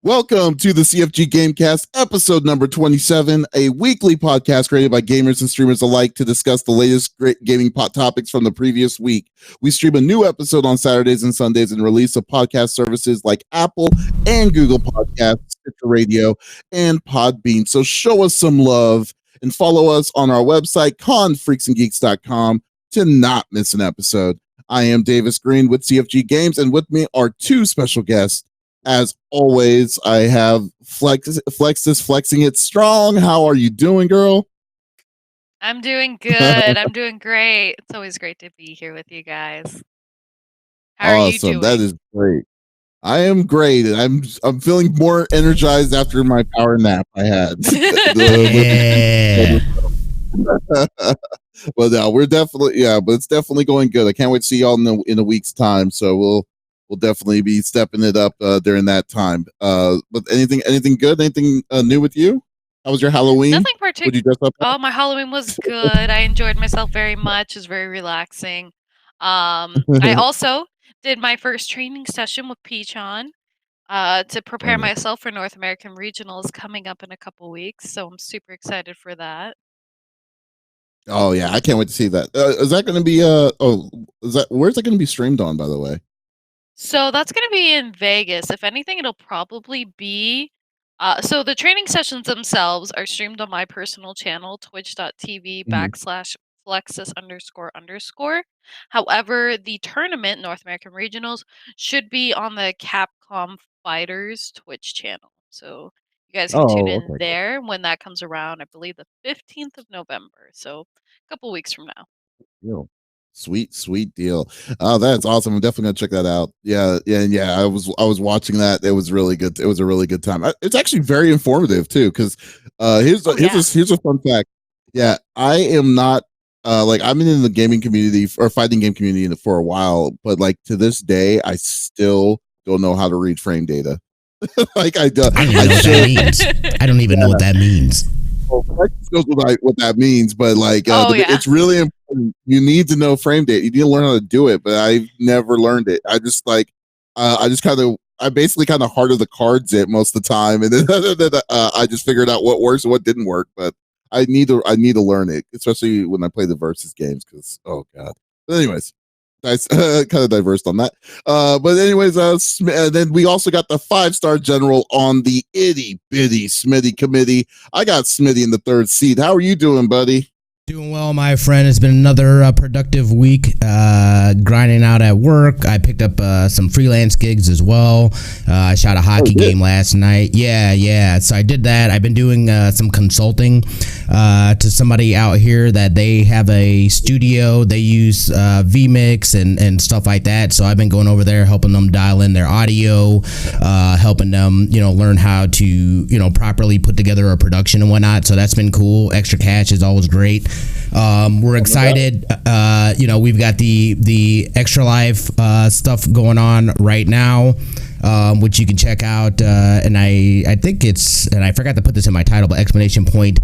Welcome to the CFG Gamecast, episode number 27, a weekly podcast created by gamers and streamers alike to discuss the latest great gaming topics from the previous week. We stream a new episode on Saturdays and Sundays and release of podcast services like Apple and Google Podcasts, Stitcher Radio, and Podbean. So show us some love and follow us on our website, confreaksandgeeks.com, to not miss an episode. I am Davis Green with CFG Games, and with me are two special guests. As always, I have Flexiss flexing it strong. How are you doing, girl? I'm doing good. I'm doing great. It's always great to be here with you guys. How are you doing? That is great. I am great. I'm feeling more energized after my power nap I had. Well, no, we're definitely but it's definitely going good. I can't wait to see y'all in a week's time. So we'll definitely be stepping it up during that time. But anything good? Anything new with you? How was your Halloween? Nothing particular. Oh, my Halloween was good. I enjoyed myself very much. It was very relaxing. I also did my first training session with Peachon to prepare myself for North American Regionals coming up in a couple weeks. So I'm super excited for that. Oh yeah, I can't wait to see that. Is that going to be where's that going to be streamed on, by the way? So that's going to be in Vegas. If anything, it'll probably be... so the training sessions themselves are streamed on my personal channel, twitch.tv/Flexiss__. However, the tournament, North American Regionals, should be on the Capcom Fighters Twitch channel. So you guys can tune in there when that comes around, I believe the 15th of November. So a couple weeks from now. Yeah. Sweet deal. Oh, that's awesome. I'm definitely gonna check that out. Yeah. I was watching that. It was really good. It was a really good time. It's actually very informative too, because here's a fun fact. Yeah, I am not I've been in the gaming community or fighting game community for a while, but like to this day, I still don't know how to read frame data. I don't even know what that means. Well, Flexiss knows what that means, but it's really important. You need to know frame data. You need to learn how to do it, but I've never learned it. I basically kind of hearted the cards it most of the time, and then I just figured out what works and what didn't work. But I need to learn it, especially when I play the versus games. Because oh god. But anyways. Nice, kind of diverse on that. But anyways, then we also got the 5-star general on the itty bitty Smitty committee. I got Smitty in the third seat. How are you doing, buddy? Doing well, my friend. It's been another productive week, grinding out at work. I picked up some freelance gigs as well. I shot a hockey game last night. Yeah. So I did that. I've been doing some consulting to somebody out here that they have a studio. They use vMix and stuff like that. So I've been going over there, helping them dial in their audio, helping them, learn how to, properly put together a production and whatnot. So that's been cool. Extra cash is always great. We're excited. We've got the Extra Life stuff going on right now, which you can check out. And I think and I forgot to put this in my title, but exclamation point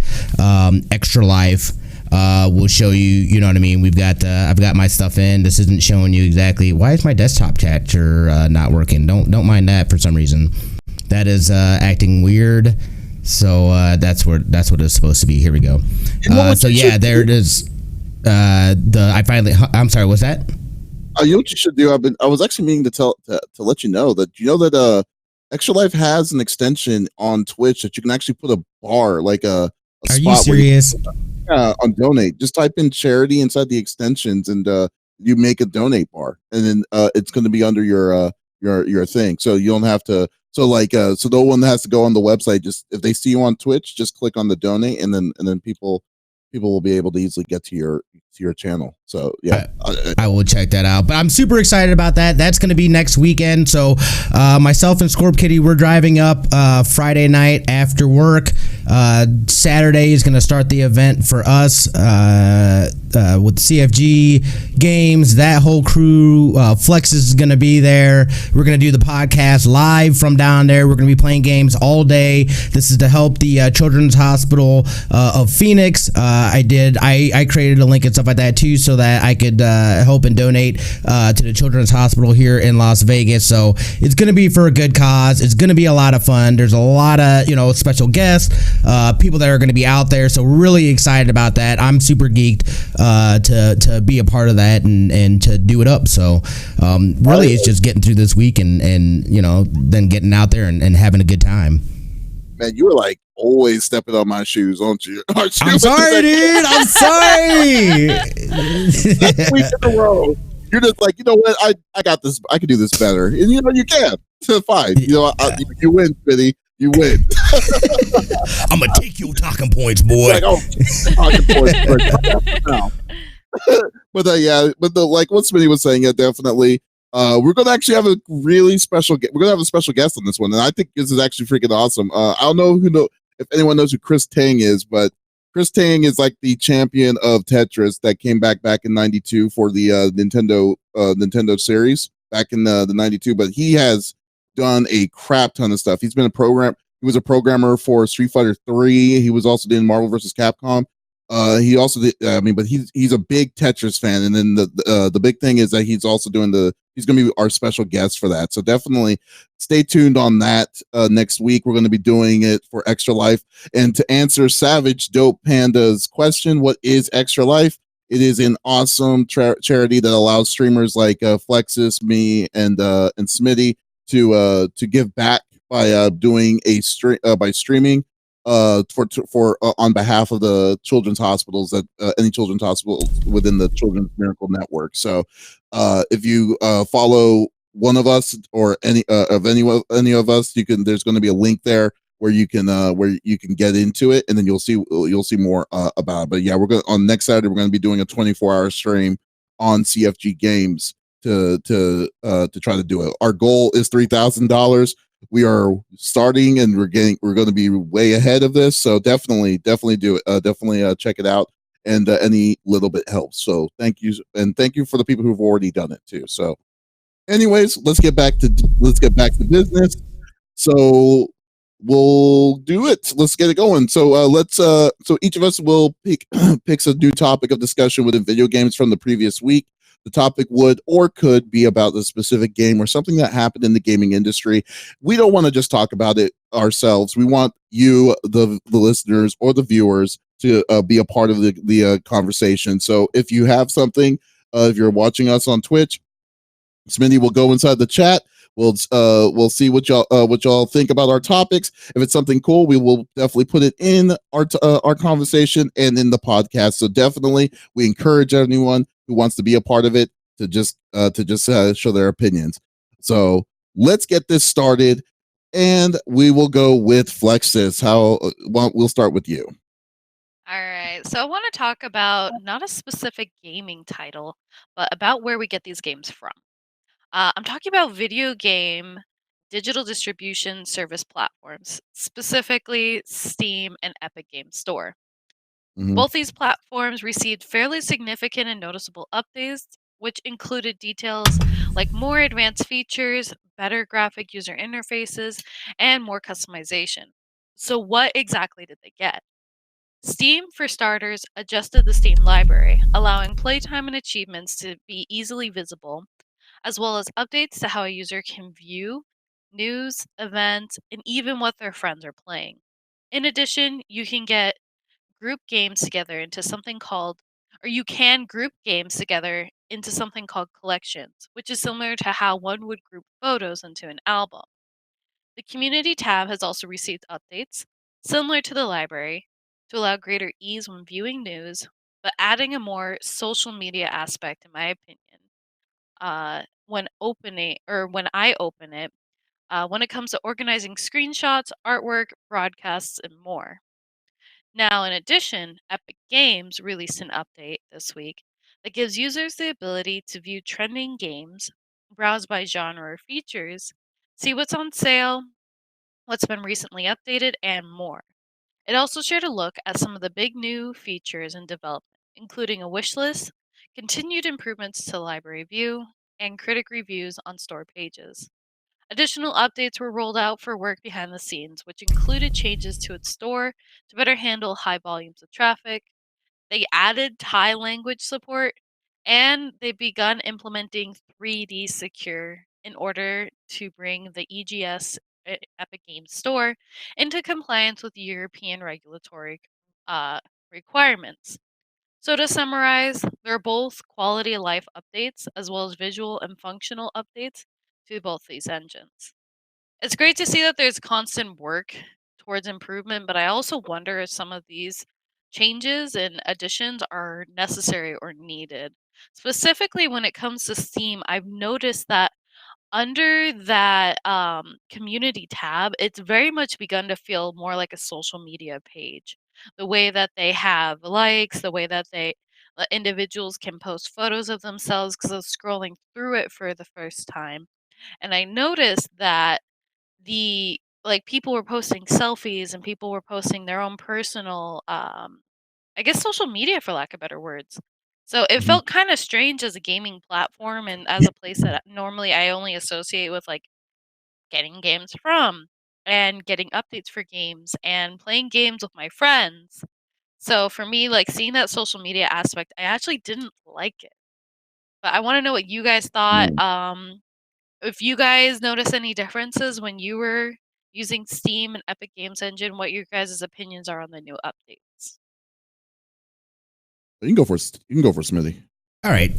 Extra Life will show you. You know what I mean? I've got my stuff in. This isn't showing you exactly. Why is my desktop capture not working? Don't mind that for some reason. That is acting weird. So that's what it's supposed to be. Here we go. There it is. I'm sorry. What's that? You know what you should do? I was actually meaning to let you know that Extra Life has an extension on Twitch that you can actually put a bar, like a Are spot you serious? On donate. Just type in charity inside the extensions, and you make a donate bar, and then it's going to be under your thing, so you don't have to. So no one has to go on the website. Just if they see you on Twitch, just click on the donate, and then people will be able to easily get to your channel. So yeah, I will check that out. But I'm super excited about that. That's going to be next weekend. So myself and Scorp Kitty, we're driving up Friday night after work. Saturday is going to start the event for us with CFG Games. That whole crew, Flexiss is going to be there. We're going to do the podcast live from down there. We're going to be playing games all day. This is to help the Children's Hospital of Phoenix. I created a link and stuff like that too, so that that I could help and donate to the Children's Hospital here in Las Vegas. So it's going to be for a good cause. It's going to be a lot of fun. There's a lot of, special guests, people that are going to be out there. So we're really excited about that. I'm super geeked to be a part of that and to do it up. So really it's just getting through this week and then getting out there and having a good time. Man, you were like always stepping on my shoes, aren't you? I'm sorry, dude. I'm sorry. That's week in a row. You're just like, you know what? I got this. I can do this better. And you can. So fine. You win, Smitty. You win. I'm gonna take your talking points, boy. Like, talking points. Now. But like what Smitty was saying, definitely. We're gonna actually have a really special. We're gonna have a special guest on this one, and I think this is actually freaking awesome. I don't know if anyone knows who Chris Tang is, but Chris Tang is like the champion of Tetris that came back in '92 for the Nintendo series back in the '92. But he has done a crap ton of stuff. He's been He was a programmer for Street Fighter 3. He was also doing Marvel vs. Capcom. He also did. But he's a big Tetris fan, and then the big thing is that he's also doing he's going to be our special guest for that. So definitely stay tuned on that. Next week we're going to be doing it for Extra Life. And to answer Savage Dope Panda's question, what is Extra Life? It is an awesome charity that allows streamers like Flexiss, me, and Smitty to give back by doing by streaming for on behalf of the children's hospitals that any children's hospitals within the Children's Miracle Network. So if you follow one of us or any of us, there's going to be a link there where you can get into it, and then you'll see more about it. But yeah, on next Saturday we're going to be doing a 24-hour stream on CFG Games to try to do it. Our goal is $3,000. We are starting, and we're going to be way ahead of this. So definitely do it. Definitely check it out, and any little bit helps. So thank you, and thank you for the people who've already done it too. So, anyways, let's get back to business. So we'll do it. Let's get it going. So so each of us will picks a new topic of discussion within video games from the previous week. The topic would or could be about a specific game or something that happened in the gaming industry. We don't want to just talk about it ourselves. We want you, the listeners or the viewers, to be a part of the conversation. So if you have something, if you're watching us on Twitch, Smitty will go inside the chat. We'll see what y'all think about our topics. If it's something cool, we will definitely put it in our conversation and in the podcast. So definitely, we encourage anyone who wants to be a part of it to just show their opinions. So let's get this started, and we will go with Flexiss. We'll start with you. All right. So I want to talk about not a specific gaming title, but about where we get these games from. I'm talking about video game digital distribution service platforms, specifically Steam and Epic Games Store. Mhm. Both these platforms received fairly significant and noticeable updates, which included details like more advanced features, better graphic user interfaces, and more customization. So, what exactly did they get? Steam, for starters, adjusted the Steam library, allowing playtime and achievements to be easily visible, as well as updates to how a user can view news, events, and even what their friends are playing. In addition, you can group games together into something called, or you can group games together into something called collections, which is similar to how one would group photos into an album. The community tab has also received updates, similar to the library, to allow greater ease when viewing news, but adding a more social media aspect, in my opinion, when I open it, when it comes to organizing screenshots, artwork, broadcasts, and more. Now, in addition, Epic Games released an update this week that gives users the ability to view trending games, browse by genre or features, see what's on sale, what's been recently updated, and more. It also shared a look at some of the big new features in development, including a wish list, continued improvements to library view, and critic reviews on store pages. Additional updates were rolled out for work behind the scenes, which included changes to its store to better handle high volumes of traffic. They added Thai language support And they've begun implementing 3D Secure in order to bring the EGS Epic Games Store into compliance with European regulatory requirements. So, to summarize, they're both quality of life updates as well as visual and functional updates to both these engines. It's great to see that there's constant work towards improvement, but I also wonder if some of these changes and additions are necessary or needed. Specifically, when it comes to Steam, I've noticed that under that community tab, it's very much begun to feel more like a social media page. The way that they have likes, the way that individuals can post photos of themselves because I was scrolling through it for the first time. And I noticed that people were posting selfies and people were posting their own personal I guess social media for lack of better words. So it Mhm. felt kind of strange as a gaming platform and as a place that normally I only associate with like getting games from and getting updates for games and playing games with my friends. So for me, like seeing that social media aspect, I actually didn't like it. But I want to know what you guys thought. Mm. If you guys notice any differences when you were using Steam and Epic Games Engine, what your guys' opinions are on the new updates. You can go for Smithy. All right.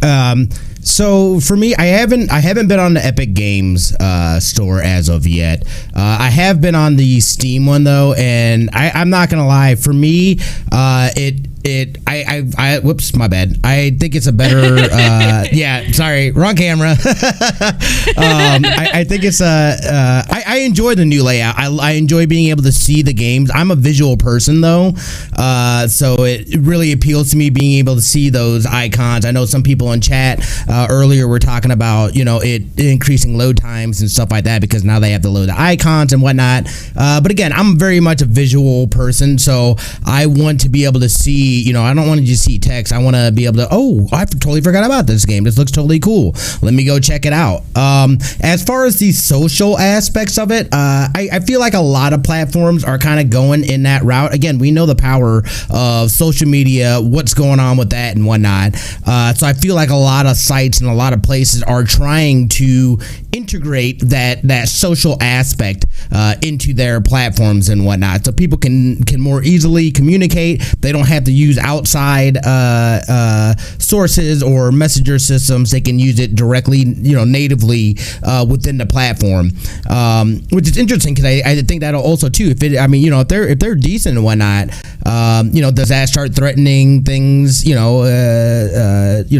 So for me, I haven't been on the Epic Games store as of yet. I have been on the Steam one though, and I'm not gonna lie. For me, whoops, my bad. I think it's a better. Yeah, sorry, wrong camera. I think it's I enjoy the new layout. I enjoy being able to see the games. I'm a visual person though, so it really appeals to me being able to see those icons. I know some people in chat earlier were talking about it increasing load times and stuff like that because now they have to load the icons and whatnot. But again, I'm very much a visual person, so I want to be able to see. I don't want to just see text. I want to be able to. Oh, I totally forgot about this game. This looks totally cool. Let me go check it out. As far as the social aspects of it, I feel like a lot of platforms are kind of going in that route. Again, we know the power of social media, what's going on with that and whatnot. So I feel like a lot of sites and a lot of places are trying to integrate that social aspect into their platforms and whatnot, so people can more easily communicate. They don't have to use outside sources or messenger systems. They can use it directly, natively within the platform, which is interesting because I think that'll also too. If they're decent and whatnot, does that start threatening things?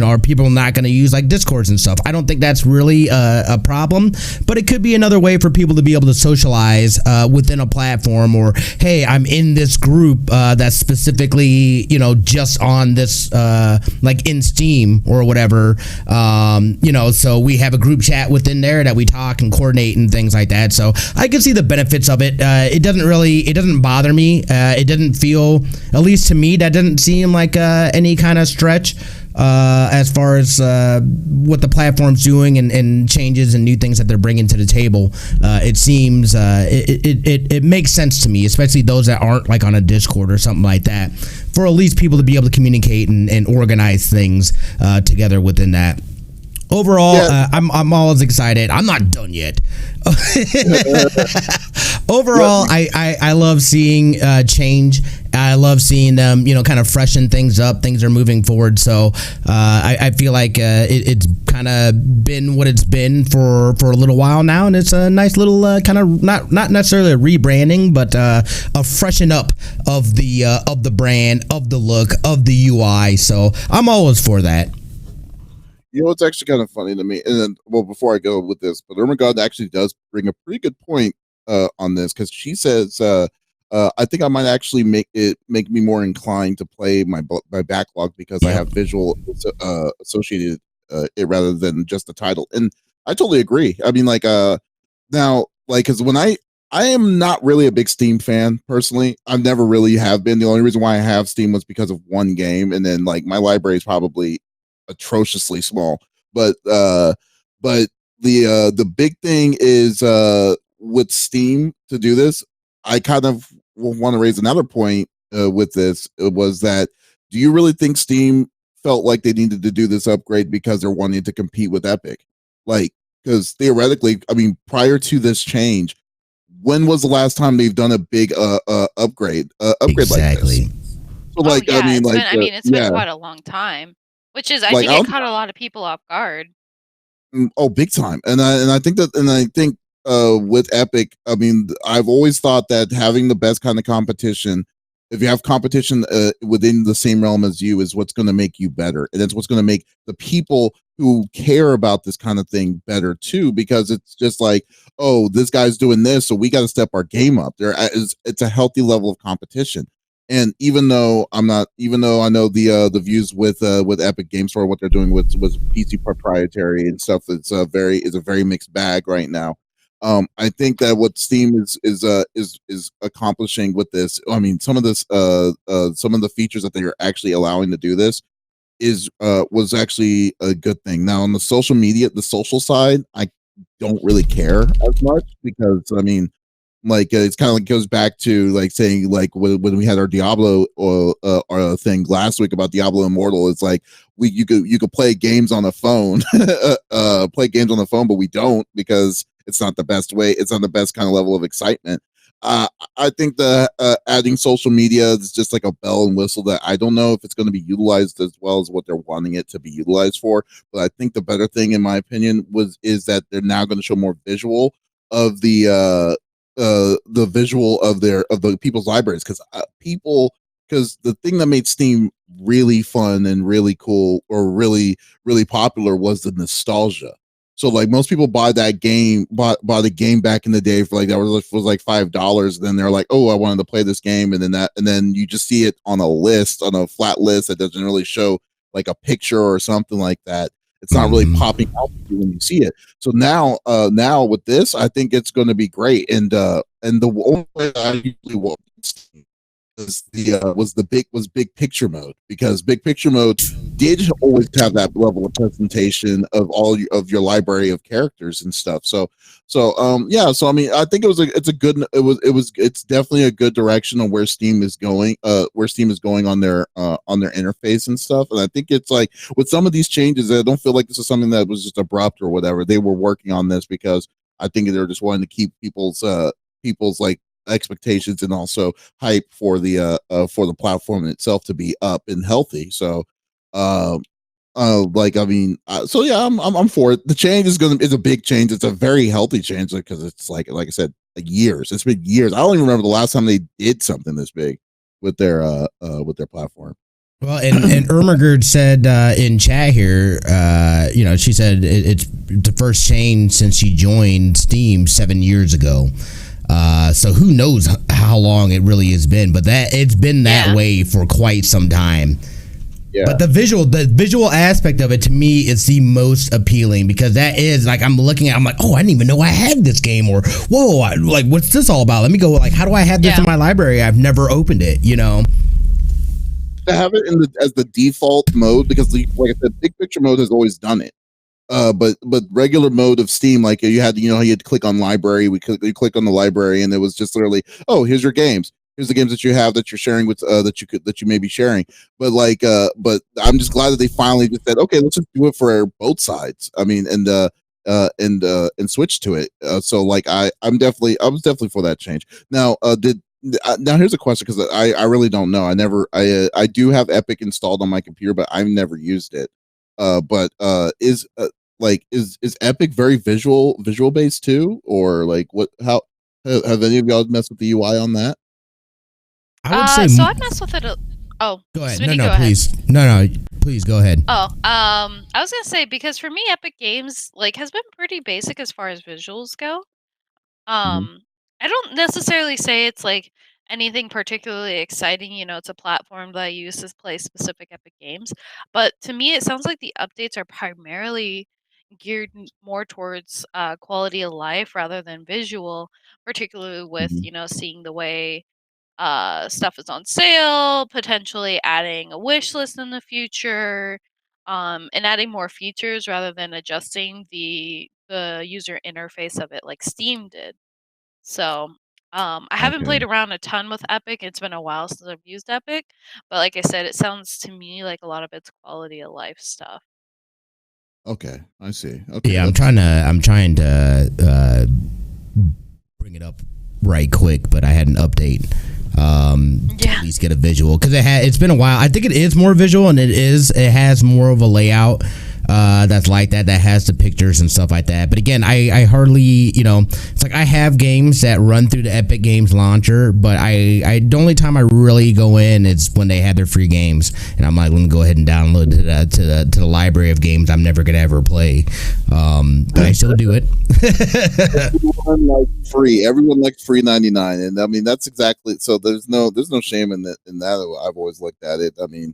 Are people not going to use like Discords and stuff? I don't think that's really a problem, but it could be another way for people to be able to socialize within a platform. Or hey, I'm in this group that's specifically just on this like in Steam or whatever. So we have a group chat within there that we talk and coordinate and things like that. So I can see the benefits of it. It doesn't bother me. It doesn't feel, at least to me, that doesn't seem like any kind of stretch as far as what the platform's doing and changes and new things that they're bringing to the table. It seems it makes sense to me, especially those that aren't like on a Discord or something like that, for at least people to be able to communicate and organize things together within that. Overall, yeah. I'm always excited. I'm not done yet. Overall, I love seeing change. I love seeing them, kind of freshen things up. Things are moving forward. So I feel like it's kind of been what it's been for a little while now, and it's a nice little kind of not necessarily a rebranding, but a freshen up of the brand, of the look, of the UI. So I'm always for that. It's actually kind of funny to me. And then, well, before I go with this, but Irma God actually does bring a pretty good point on this, because she says, I think I might actually make me more inclined to play my backlog because I have visual associated it rather than just the title. And I totally agree. I mean, now, because when I am not really a big Steam fan personally. I've never really have been. The only reason why I have Steam was because of one game, and then my library is probably atrociously small. But the big thing is with Steam to do this. I kind of want to raise another point with this. It was that, do you really think Steam felt like they needed to do this upgrade because they're wanting to compete with Epic. Like, because theoretically, I mean, prior to this change, when was the last time they've done a big upgrade like this? So Oh like, I yeah, mean, it's like, been. I mean, it's been yeah, quite a long time, which is I like think I it don't. caught a lot of people off guard. Oh, big time. And I think with Epic, I mean, I've always thought that having the best kind of competition, if you have competition within the same realm as you, is what's going to make you better, and it's what's going to make the people who care about this kind of thing better too. Because it's just like, oh, this guy's doing this, so we got to step our game up. It's a healthy level of competition. And even though I know the views with Epic Games Store, what they're doing with PC proprietary and stuff, it's a very mixed bag right now. I think that what Steam is accomplishing with this, I mean, some of the features that they are actually allowing to do this is was actually a good thing. Now on the social side, I don't really care as much because I mean, like it's kind of like goes back to like saying like when we had our Diablo thing last week about Diablo Immortal. It's like you could play games on the phone, play games on the phone, but we don't because it's not the best way. It's not the best kind of level of excitement. I think the adding social media is just like a bell and whistle that I don't know if it's going to be utilized as well as what they're wanting it to be utilized for. But I think the better thing, in my opinion, is that they're now going to show more visual of the visual of the people's libraries because the thing that made Steam really fun and really cool or really popular was the nostalgia. So like most people buy that game, bought the game back in the day for like that was like $5. Then they're like, oh, I wanted to play this game, and then you just see it on a flat list that doesn't really show like a picture or something like that. It's not really popping out when you see it. So now with this, I think it's going to be great. And the only way I usually want was big picture mode, because big picture mode did always have that level of presentation of of your library of characters and stuff. Yeah, so I mean, I think it's definitely a good direction on where Steam is going on their interface and stuff. And I think it's like with some of these changes, I don't feel like this is something that was just abrupt or whatever. They were working on this because I think they're just wanting to keep people's like expectations and also hype for the platform itself to be up and healthy. So like I mean, so yeah, I'm for it. The change is a big change. It's a very healthy change because it's like I said, like years. It's been years. I don't even remember the last time they did something this big with their platform. Well, and Ermagerd said in chat here, she said it's the first change since she joined Steam 7 years ago. So who knows how long it really has been, but that it's been that way for quite some time. Yeah. But the visual aspect of it to me is the most appealing, because that is like I'm like, oh, I didn't even know I had this game, or whoa, like what's this all about? Let me go, like, how do I have this in my library? I've never opened it, To have it as the default mode, because like I said, big picture mode has always done it. But regular mode of Steam, like you had to click on library. You click on the library, and it was just literally, oh, here's your games. Here's the games that you have that you're sharing with that you may be sharing. But but I'm just glad that they finally just said, okay, let's just do it for both sides. I mean, and switch to it. So like I was definitely for that change. Now, now here's a question, because I really don't know. I do have Epic installed on my computer, but I've never used it. But is Epic very visual based too, or like what? How have any of y'all messed with the UI on that? I would say so I messed with it. Oh, go ahead. Smitty, No, go please. ahead. No, please go ahead. Oh, I was gonna say, because for me, Epic Games like has been pretty basic as far as visuals go. I don't necessarily say it's like anything particularly exciting. It's a platform that I use to play specific Epic games. But to me, it sounds like the updates are primarily geared more towards quality of life rather than visual, particularly with, seeing the way stuff is on sale, potentially adding a wish list in the future, and adding more features rather than adjusting the user interface of it like Steam did. So, I haven't Okay. played around a ton with Epic. It's been a while since I've used Epic, but like I said, it sounds to me like a lot of it's quality of life stuff. Okay, I see. Okay, Yeah, I'm that's trying to bring it up right quick, but I had an update to Yeah. at least get a visual because it's been a while. I think it is more visual, and it has more of a layout that's like that has the pictures and stuff like that. But again, I hardly, it's like I have games that run through the Epic Games launcher, but I the only time I really go in is when they have their free games, and I'm like, let me go ahead and download to the library of games I'm never gonna ever play. But I still do it. everyone likes free. Everyone likes free 99, and I mean that's exactly so. There's no shame in that. I've always looked at it. I mean,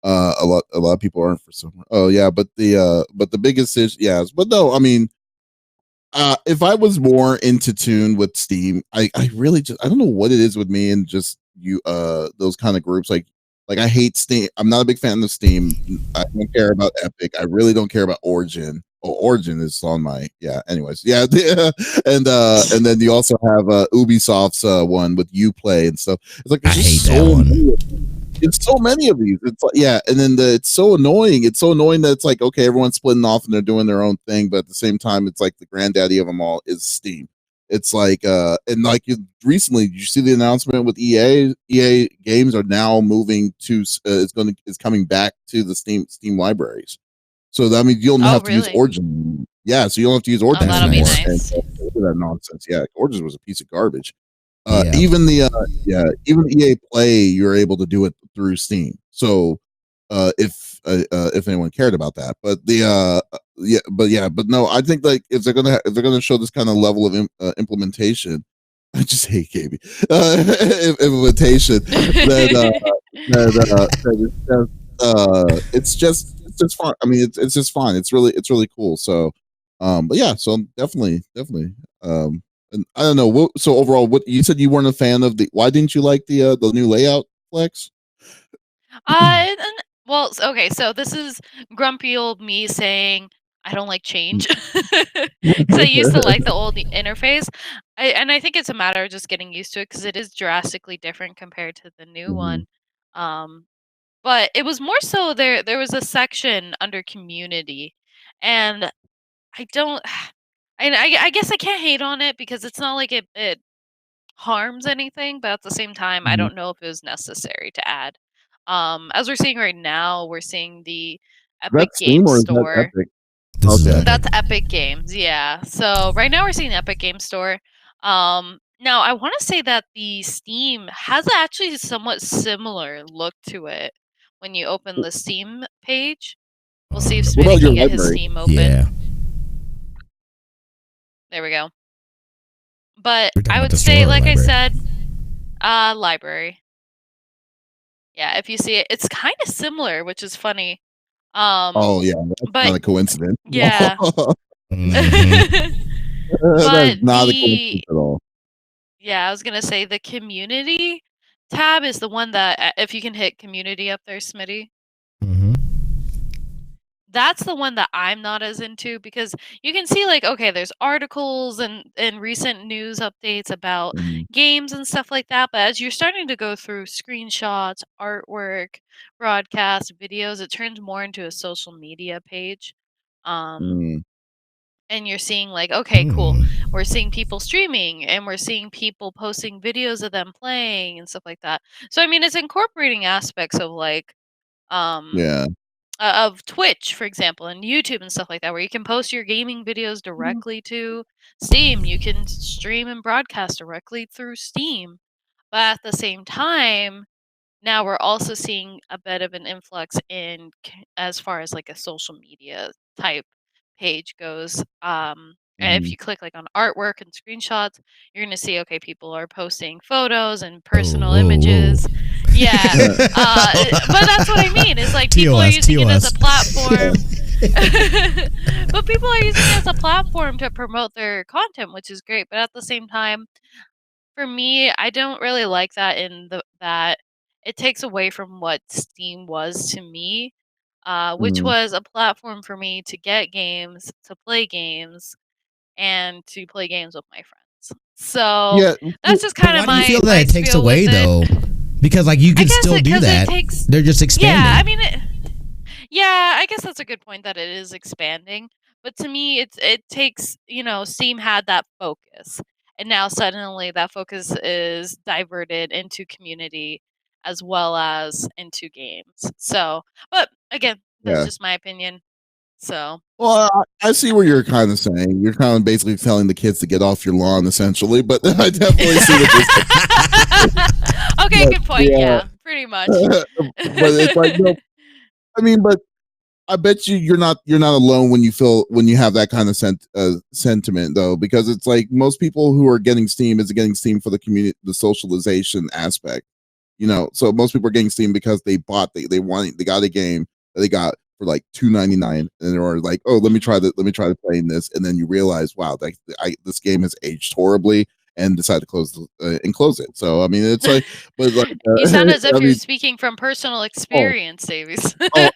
a lot of people aren't for some. Oh yeah, but the biggest is yes, but no. I mean, if I was more into tune with Steam, I really just I don't know what it is with me and just those kind of groups like I hate Steam. I'm not a big fan of Steam. I don't care about Epic. I really don't care about Origin. Oh, Origin is on my Anyways, and then you also have Ubisoft's one with Uplay and stuff. It's like I there's hate just that so one. many. It's so many of these. It's like and then it's so annoying. It's so annoying that it's like okay, everyone's splitting off and they're doing their own thing, but at the same time, it's like the granddaddy of them all is Steam. It's like and like recently, did you see the announcement with EA? EA games are now moving to is coming back to the Steam libraries. So that means you don't Oh, have to use really? Origin. Yeah, so you don't have to use Oh, Origin That's that'll be anymore. nice. And nice. that nonsense. Yeah, Origin was a piece of garbage. Yeah. Even even EA Play, you're able to do it through Steam. So if anyone cared about that, but but no, I think like if they're gonna show this kind of level of implementation, I just hate gaming implementation. Then it's just fun. I mean, it's just fine. It's really cool. So, but yeah, so definitely. And I don't know. So overall, what you said you weren't a fan of the? Why didn't you like the new layout, Flex? Well, okay, so this is grumpy old me saying I don't like change because I used to like the old interface. I think it's a matter of just getting used to it because it is drastically different compared to the new Mhm. one. But it was more so there was a section under community, and I don't. I guess I can't hate on it because it's not like it harms anything, but at the same time, I Mhm. don't know if it was necessary to add. As we're seeing right now, we're seeing the Is that Epic Steam Games or is that Store. Epic? This is Okay. Epic. That's Epic Games, yeah. So right now we're seeing Epic Games Store. Now I want to say that the Steam has actually a somewhat similar look to it when you open the Steam page. We'll see if Um, What Smitty about your can get his library? Steam open. yeah. There we go. But We're talking I about would the say, store or like I library. said, library. Yeah, if you see it, it's kind of similar, which is funny. Oh yeah, that's But not a coincidence. yeah. Mhm. That is But not a coincidence at all. I was gonna say the community tab is the one that if you can hit community up there, Smitty, Mhm. that's the one that I'm not as into because you can see like okay, there's articles and recent news updates about Mhm. games and stuff like that, but as you're starting to go through screenshots, artwork, broadcasts, videos, it turns more into a social media page. Um Mm. and you're seeing like okay, cool. We're seeing people streaming and we're seeing people posting videos of them playing and stuff like that. So I mean, it's incorporating aspects of like um Yeah. of Twitch, for example, and YouTube and stuff like that, where you can post your gaming videos directly to Steam. You can stream and broadcast directly through Steam. But at the same time, now we're also seeing a bit of an influx in as far as like a social media type page goes. And if Mhm. you click like on artwork and screenshots, you're gonna see okay, people are posting photos and Oh, personal whoa, whoa. images. Yeah, but that's what I mean. Is like people are TOS, using it as a TOS. platform. But people are using it as a platform to promote their content, which is great. But at the same time, for me, I don't really like that in that it takes away from what Steam was to me, which Mhm. was a platform for me to get games, to play games, and to play games with my friends. So Yeah, that's just kind of Why do you my feel that it takes spiel away with it. though? Because like you I can guess still do 'cause that. it takes. They're just expanding. Yeah, I mean, yeah, I guess that's a good point that it is expanding. But to me, it takes, Steam had that focus, and now suddenly that focus is diverted into community as well as into games. So, but again, that's yeah. just my opinion. So, Well, I see what you're kind of saying. You're kind of basically telling the kids to get off your lawn, essentially. But I definitely see what you're saying. okay, But, good point. yeah, Yeah, pretty much. but it's like no. I mean, but I bet you're not alone when you have that kind of sentiment though, because it's like most people who are getting Steam is getting Steam for the community, the socialization aspect. So most people are getting Steam because they got a game that they got for like $2.99, and they were like, oh, let me try to playing this, and then you realize, wow, this game has aged horribly, and decide to close it. So I mean, it's like, but like, You sound as if I you're mean, speaking from personal oh, experience, Davies. oh,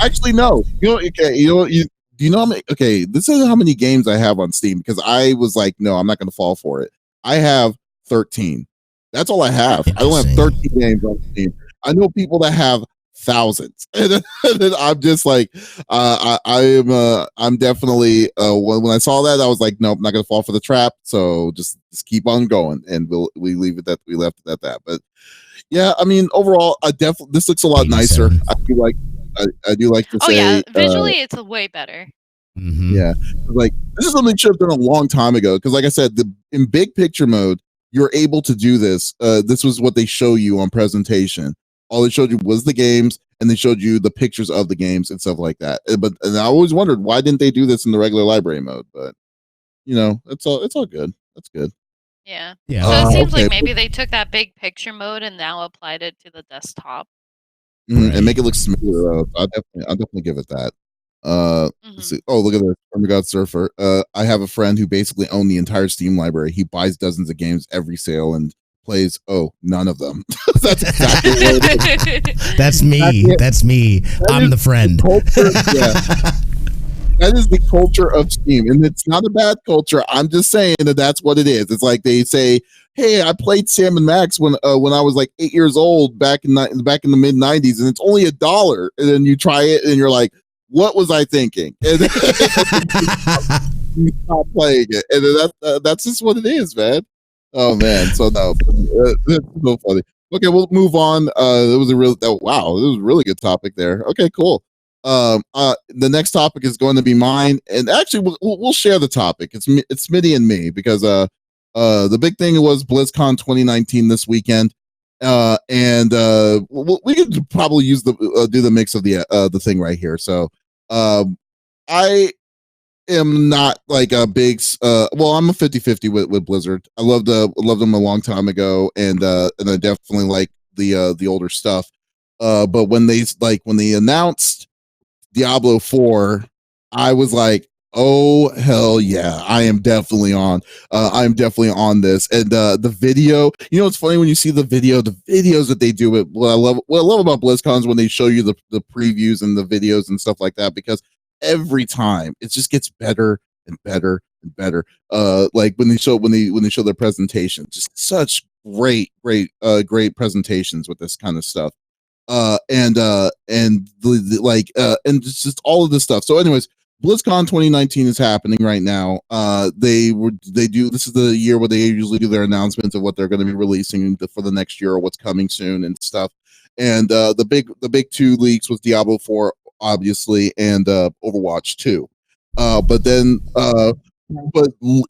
actually, no. Okay, do you know how many? Okay, this is how many games I have on Steam because I was like, no, I'm not going to fall for it. I have 13. That's all I have. I don't have 13 games on Steam. I know people that have thousands, and then I'm just like, I'm definitely. When I saw that, I was like, nope, I'm not going to fall for the trap. So just keep on going, and we leave it that we left it at that. But yeah, I mean, overall, this looks a lot nicer. I do like to Oh say, yeah, visually it's way better. yeah, like this is something they should have done a long time ago. Because, like I said, in big picture mode, you're able to do this. This was what they show you on presentation. All they showed you was the games, and they showed you the pictures of the games and stuff like that. And I always wondered why didn't they do this in the regular library mode? But it's all good. That's good. Yeah. Yeah. So it seems Okay. like maybe they took that big picture mode and now applied it to the desktop. And make it look smoother. I'll definitely give it that. Let's see. Oh, look at this. Oh my God, Surfer. I have a friend who basically owned the entire Steam library. He buys dozens of games every sale and plays none of them. That's exactly what it is. That's me. That's me. I'm the friend. That is the culture of Steam, and it's not a bad culture. I'm just saying that's what it is. It's like they say, "Hey, I played Sam and Max when I was like 8 years old back in the mid '90s, and it's only $1." And then you try it, and you're like, "What was I thinking?" And you stop playing it, and that's just what it is, man. Oh man, so no, that's so funny. Okay, we'll move on. It was wow, it was a really good topic there. Okay, cool. The next topic is going to be mine, and actually we'll share the topic. It's Smitty and me because the big thing was BlizzCon 2019 this weekend, and we could probably use do the mix of the thing right here. So I am not like a big I'm a 50-50 with Blizzard. I loved them a long time ago, and I definitely like the older stuff. But when they announced Diablo 4, I was like, oh hell yeah, I am definitely on this. And the video, it's funny when you see the videos that they do it. What I love about BlizzCon is when they show you the previews and the videos and stuff like that, because every time it just gets better and better and better. Like when they show their presentation, just such great presentations with this kind of stuff. And just all of this stuff. So anyways, BlizzCon 2019 is happening right now. This is the year where they usually do their announcements of what they're going to be releasing for the next year or what's coming soon and stuff. And the big two leaks was Diablo 4 obviously, and Overwatch 2. But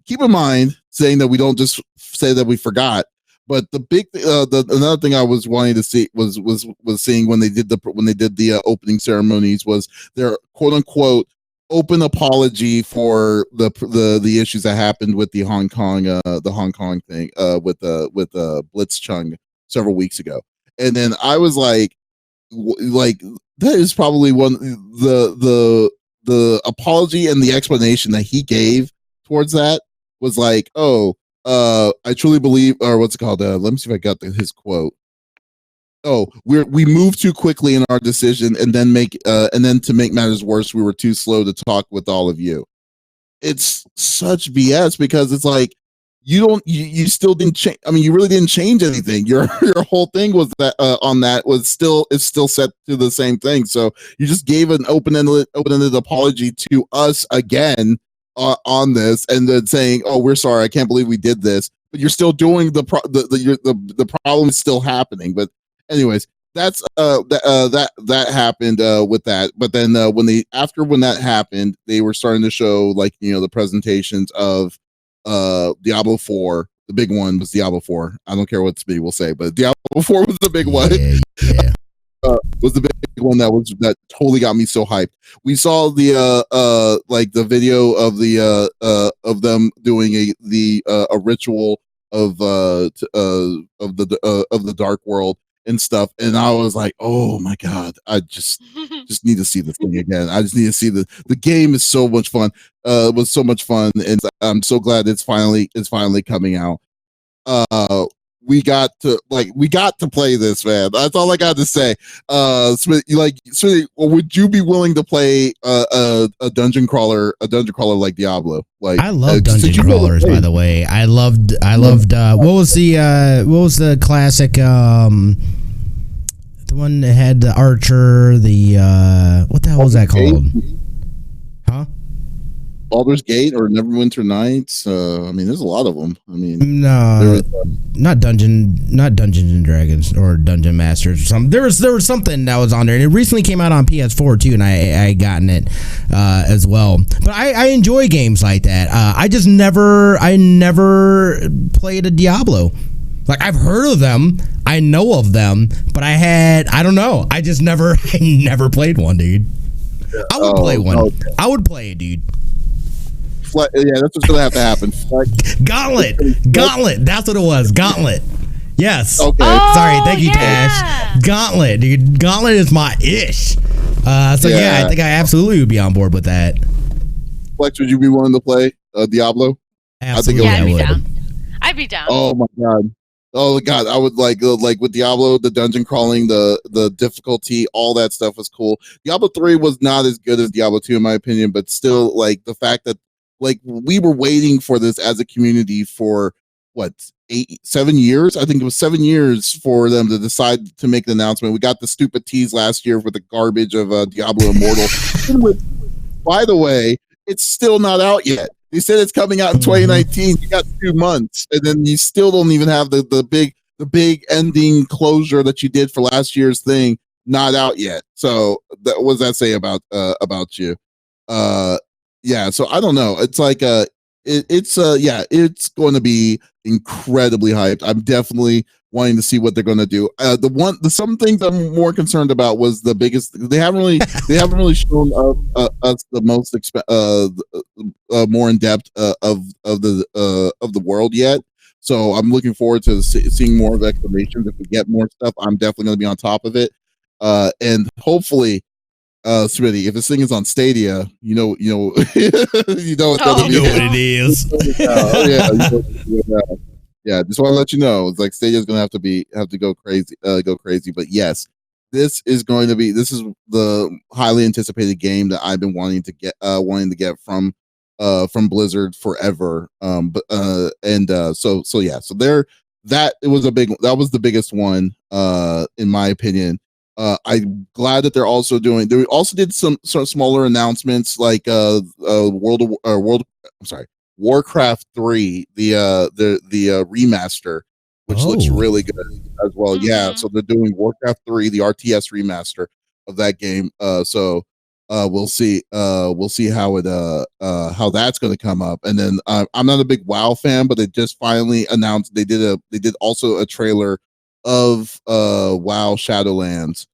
keep in mind saying that we don't just say that we forgot. But the big another thing I was wanting to see was seeing when they did the opening ceremonies was their quote unquote open apology for the issues that happened with the Hong Kong thing with Blitzchung several weeks ago. And then I was like that is probably the apology and the explanation that he gave towards that was like, I truly believe, or what's it called? Let me see if I got his quote. Oh, we moved too quickly in our decision, and then to make matters worse, we were too slow to talk with all of you. it's such BS because it's like you still didn't change. I mean, you really didn't change anything. Your whole thing was that on that was still it's still set to the same thing. So you just gave an open-ended apology to us again on this, and then saying, "Oh, we're sorry. I can't believe we did this." But you're still doing the problem is still happening. But anyways, that's that happened with that. But then when that happened, they were starting to show like the presentations of Diablo 4. The big one was Diablo 4. I don't care what Smitty will say, but Diablo 4 was the big one. Yeah. Was the big one that totally got me so hyped. We saw the like the video of the of them doing a ritual of the dark world and stuff, and I was like, oh my god, I just need to see this thing again. I just need to see the game is so much fun. It was so much fun, and I'm so glad it's finally coming out. We got to play this, man. That's all I got to say. Smitty, would you be willing to play a dungeon crawler like Diablo? Like, I love dungeon crawlers, by the way. I loved what was the classic the one that had the archer, what the hell was that called? Huh? Baldur's Gate or Neverwinter Nights. I mean, there's a lot of them. I mean, no, not Dungeons and Dragons or Dungeon Masters or something. There was something that was on there, and it recently came out on PS4 too, and I gotten it as well. But I enjoy games like that. I never played a Diablo. Like, I've heard of them, I know of them, but I don't know. I never played one, dude. I would play one. Okay. I would play it, dude. Yeah, that's what's gonna have to happen. Gauntlet. That's what it was. Gauntlet. Yes. Okay. Sorry. Thank you, Tash. Gauntlet, dude. Gauntlet is my ish. I think I absolutely would be on board with that. Flex, would you be willing to play Diablo? Absolutely, I'd be down. I'd be down. Oh my god. Oh god, I would like with Diablo, the dungeon crawling, the difficulty, all that stuff was cool. Diablo 3 was not as good as Diablo 2 in my opinion, but still, like, the fact that like we were waiting for this as a community for 7 years. I think it was 7 years for them to decide to make the announcement. We got the stupid tease last year with the garbage of Diablo Immortal. By the way, it's still not out yet. They said it's coming out in 2019. You got 2 months, and then you still don't even have the big ending closure that you did for last year's thing not out yet. So what does that say about you? Yeah, so I don't know. It's like it's going to be incredibly hyped. I'm definitely wanting to see what they're going to do. Some things I'm more concerned about was the biggest. They haven't really shown us the most more in depth of the world yet. So I'm looking forward to seeing more of explanations. If we get more stuff, I'm definitely going to be on top of it. And hopefully, Smitty, if this thing is on Stadia, you know what it is. Yeah, just want to let you know. It's like Stadia is going to have to go crazy. But yes, this is the highly anticipated game that I've been wanting to get from Blizzard forever. So there, that was the biggest one in my opinion. I'm glad that they also did some sort of smaller announcements like Warcraft 3, the remaster, which looks really good as well. Mm-hmm. Yeah, so they're doing Warcraft 3, the RTS remaster of that game. So we'll see how that's going to come up. And then I'm not a big WoW fan, but they just finally announced they did also a trailer of WoW Shadowlands,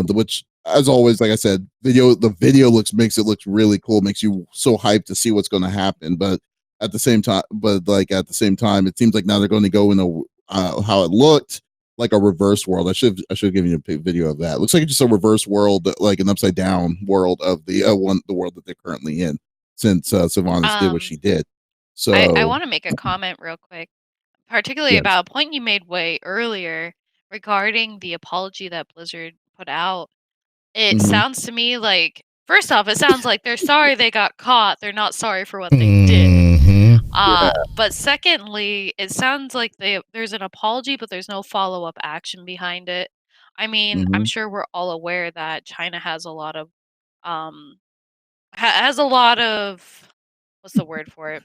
which, as always, like I said, the video makes it look really cool, makes you so hyped to see what's going to happen. But at the same time, it seems like now they're going to go in how it looked like a reverse world. I should have given you a video of that. It looks like just a reverse world, like an upside down world of the world that they're currently in, since Sylvanas did what she did. So I want to make a comment real quick, particularly about a point you made way earlier regarding the apology that Blizzard put out. It sounds to me like First off, it sounds like they're sorry they got caught. They're not sorry for what they did. But secondly, it sounds like there's an apology, but there's no follow-up action behind it. I mean, I'm sure we're all aware that China has a lot of um has a lot of what's the word for it?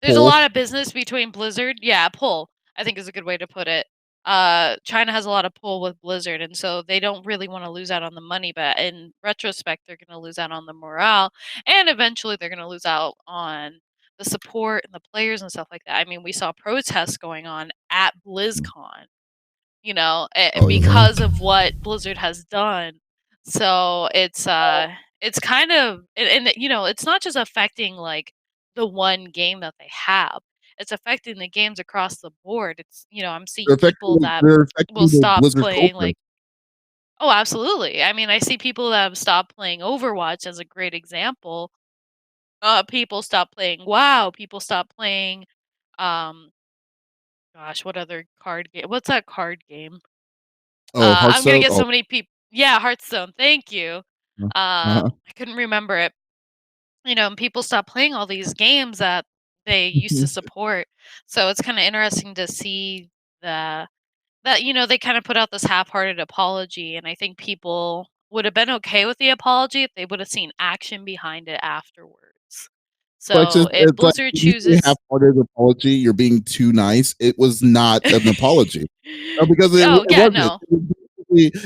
There's a Pull. lot of business between Blizzard. Yeah, pull, I think is a good way to put it. China has a lot of pull with Blizzard, and so they don't really want to lose out on the money, but in retrospect, they're going to lose out on the morale, and eventually they're going to lose out on the support and the players and stuff like that. I mean, we saw protests going on at BlizzCon, Oh, yeah. because of what Blizzard has done. So it's kind of it's not just affecting like the one game that they have. It's affecting the games across the board. It's I'm seeing people that They're will affecting the stop Blizzard playing culture. like oh, absolutely. I mean, I see people that have stopped playing Overwatch as a great example. People stop playing WoW, people stop playing um gosh, what other card game? What's that card game? Oh, I'm gonna Hearthstone. get Oh, so many people. Yeah, Hearthstone. Thank you. uh-huh. I couldn't remember it. And people stop playing all these games that they used to support. So it's kind of interesting to see the that they kind of put out this half-hearted apology, and I think people would have been okay with the apology if they would have seen action behind it afterwards. But it's So just if it's like Blizzard when you say chooses, half-hearted apology, you're being too nice. It was not an apology. Because it oh it yeah, wasn't. no,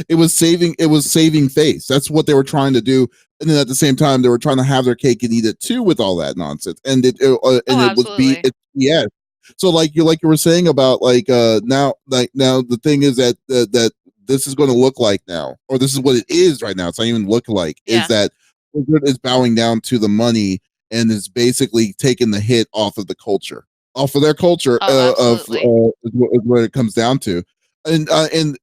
It was saving face. That's what they were trying to do, and then at the same time, they were trying to have their cake and eat it too with all that nonsense. oh It was absolutely, it's BS. So like you were saying about now the thing is that this is going to look like now, or this is what it is right now. It's not even look like is yeah, that Blizzard is bowing down to the money and is basically taking the hit off of the culture, off of their culture oh absolutely, is what it comes down to. And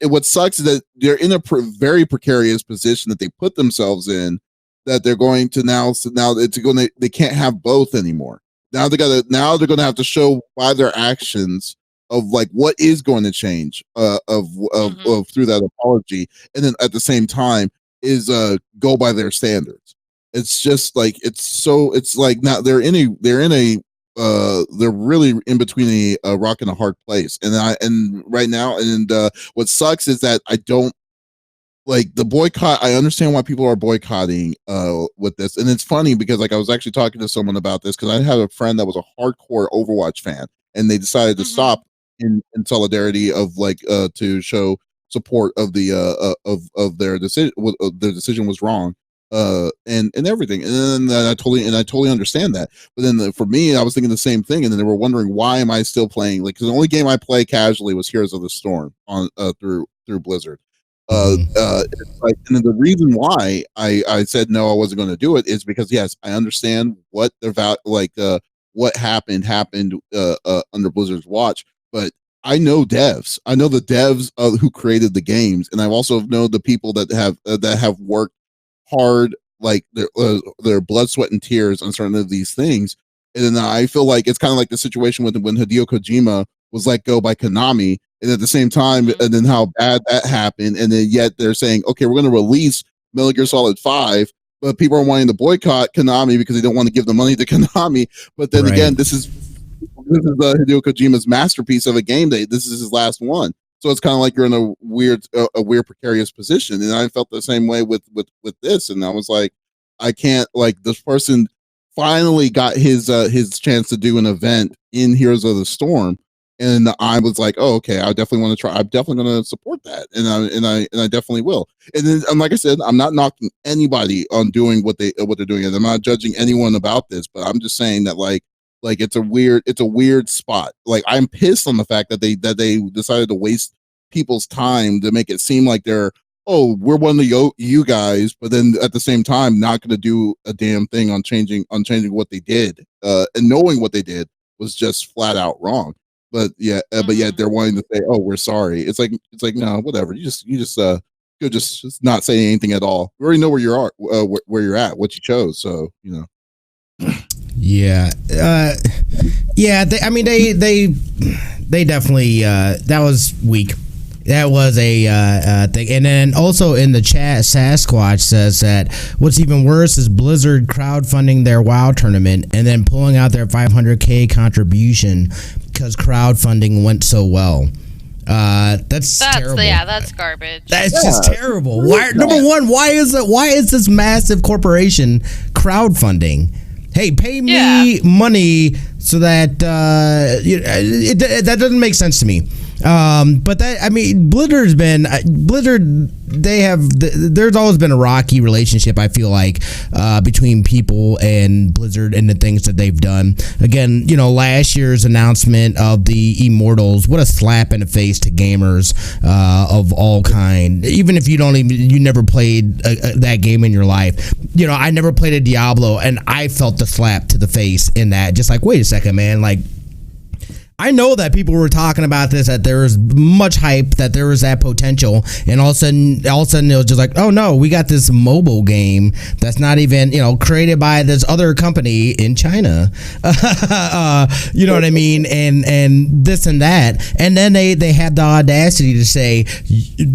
what sucks is that they're in a very precarious position that they put themselves in, that they're going to now it's going to they can't have both anymore. Now they're gonna have to show by their actions of like what is going to change hmm of through that apology, and then at the same time is go by their standards. It's just like it's like now they're really in between a rock and a hard place, and right now, and what sucks is that I don't like the boycott. I understand why people are boycotting with this, and it's funny because like I was actually talking to someone about this because I had a friend that was a hardcore Overwatch fan, and they decided to hmm stop in solidarity of like to show support of the of their decision. Their decision was wrong, and everything, and then I totally understand that. But then for me, I was thinking the same thing, and then they were wondering why am I still playing? Like, because the only game I play casually was Heroes of the Storm on through Blizzard. It's like, and then the reason why I said no, I wasn't going to do it is because yes, I understand what the what happened under Blizzard's watch, but I know devs. I know the devs who created the games, and I also know the people that have worked hard, like their blood, sweat, and tears on certain of these things. And then I feel like it's kind of like the situation with when Hideo Kojima was let go by Konami, and at the same time, hmm and then how bad that happened, and then yet they're saying, okay, we're going to release Metal Gear Solid 5, but people are wanting to boycott Konami because they don't want to give the money to Konami. But then Right. again, this is Hideo Kojima's masterpiece of a game. This is his last one. So it's kind of like you're in a weird precarious position, and I felt the same way with this. And I was like, I can't like this person finally got his chance to do an event in Heroes of the Storm, and I was like, oh okay, I definitely want to try. I'm definitely going to support that, and I definitely will. And then, like I said, I'm not knocking anybody on doing what they're doing, and I'm not judging anyone about this, but I'm just saying that like it's a weird spot. Like I'm pissed on the fact that they decided to waste people's time to make it seem like they're, oh, we're one of you guys, but then at the same time not going to do a damn thing on changing what they did, and knowing what they did was just flat out wrong. But yeah, but yet hmm they're wanting to say, oh, we're sorry. It's like no, whatever. You just could just not say anything at all. We already know where you are, where you're at, what you chose. So you know. Yeah. Yeah. I mean, they definitely, that was weak. That was a thing. And then also in the chat, Sasquatch says that what's even worse is Blizzard crowdfunding their WoW tournament and then pulling out their 500K contribution because crowdfunding went so well. That's terrible. Yeah, that's garbage. That's just terrible. Why? Number one, why is this massive corporation crowdfunding? Hey, pay me money so that that doesn't make sense to me. But that, I mean, Blizzard. There's always been a rocky relationship, I feel like, between people and Blizzard and the things that they've done. Again, last year's announcement of the Immortals, what a slap in the face to gamers of all kind. Even if you never played that game in your life. I never played a Diablo, and I felt the slap to the face in that. Just like, wait a second, man, like, I know that people were talking about this, that there was much hype, that there was that potential, and all of a sudden it was just like, oh no, we got this mobile game that's not even, created by this other company in China. You know what I mean? And this and that. And then they had the audacity to say,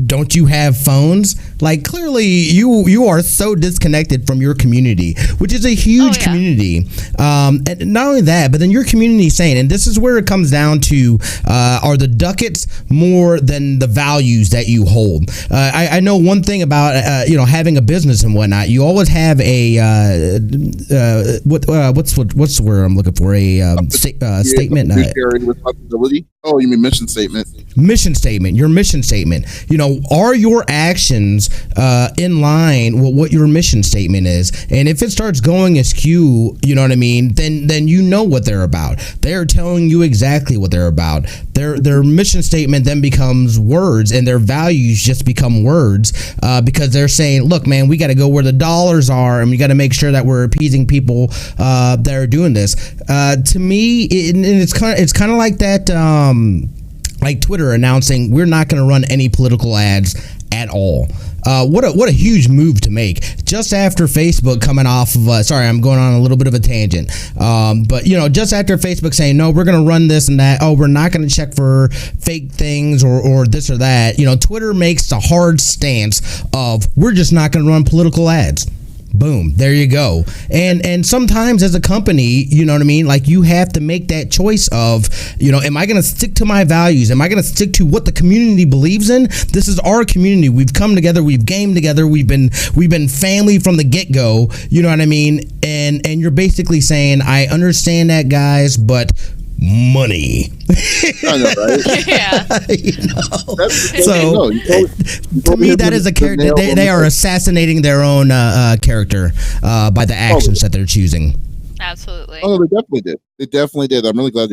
don't you have phones? Like, clearly you are so disconnected from your community, which is a huge community. And not only that, but then your community saying, and this is where it comes down to, are the ducats more than the values that you hold? I know one thing about having a business and whatnot. You always have a what's the word I'm looking for? Statement. Responsibility. Oh, you mean mission statement? Mission statement. Your mission statement. Are your actions in line with what your mission statement is? And if it starts going askew, you know what I mean? Then you know what they're about. They're telling you exactly what they're about. Their mission statement then becomes words, and their values just become words because they're saying, look, man, we got to go where the dollars are, and we got to make sure that we're appeasing people that are doing this. To me, it's kind of like that, like Twitter announcing we're not going to run any political ads at all. What a huge move to make just after Facebook coming off of sorry, I'm going on a little bit of a tangent, but just after Facebook saying, no, we're going to run this and that, oh, we're not going to check for fake things or this or that. Twitter makes the hard stance of we're just not going to run political ads. Boom, there you go. And sometimes as a company, you know what I mean, like, you have to make that choice of, am I going to stick to my values? Am I going to stick to what the community believes in? This is our community. We've come together, we've gamed together, we've been family from the get-go, you know what I mean? And you're basically saying, I understand that, guys, but money. I know, right? Yeah. To me, that is a character. They are assassinating their own character by the actions that they're choosing. Absolutely. Oh, they definitely did. They definitely did. I'm really glad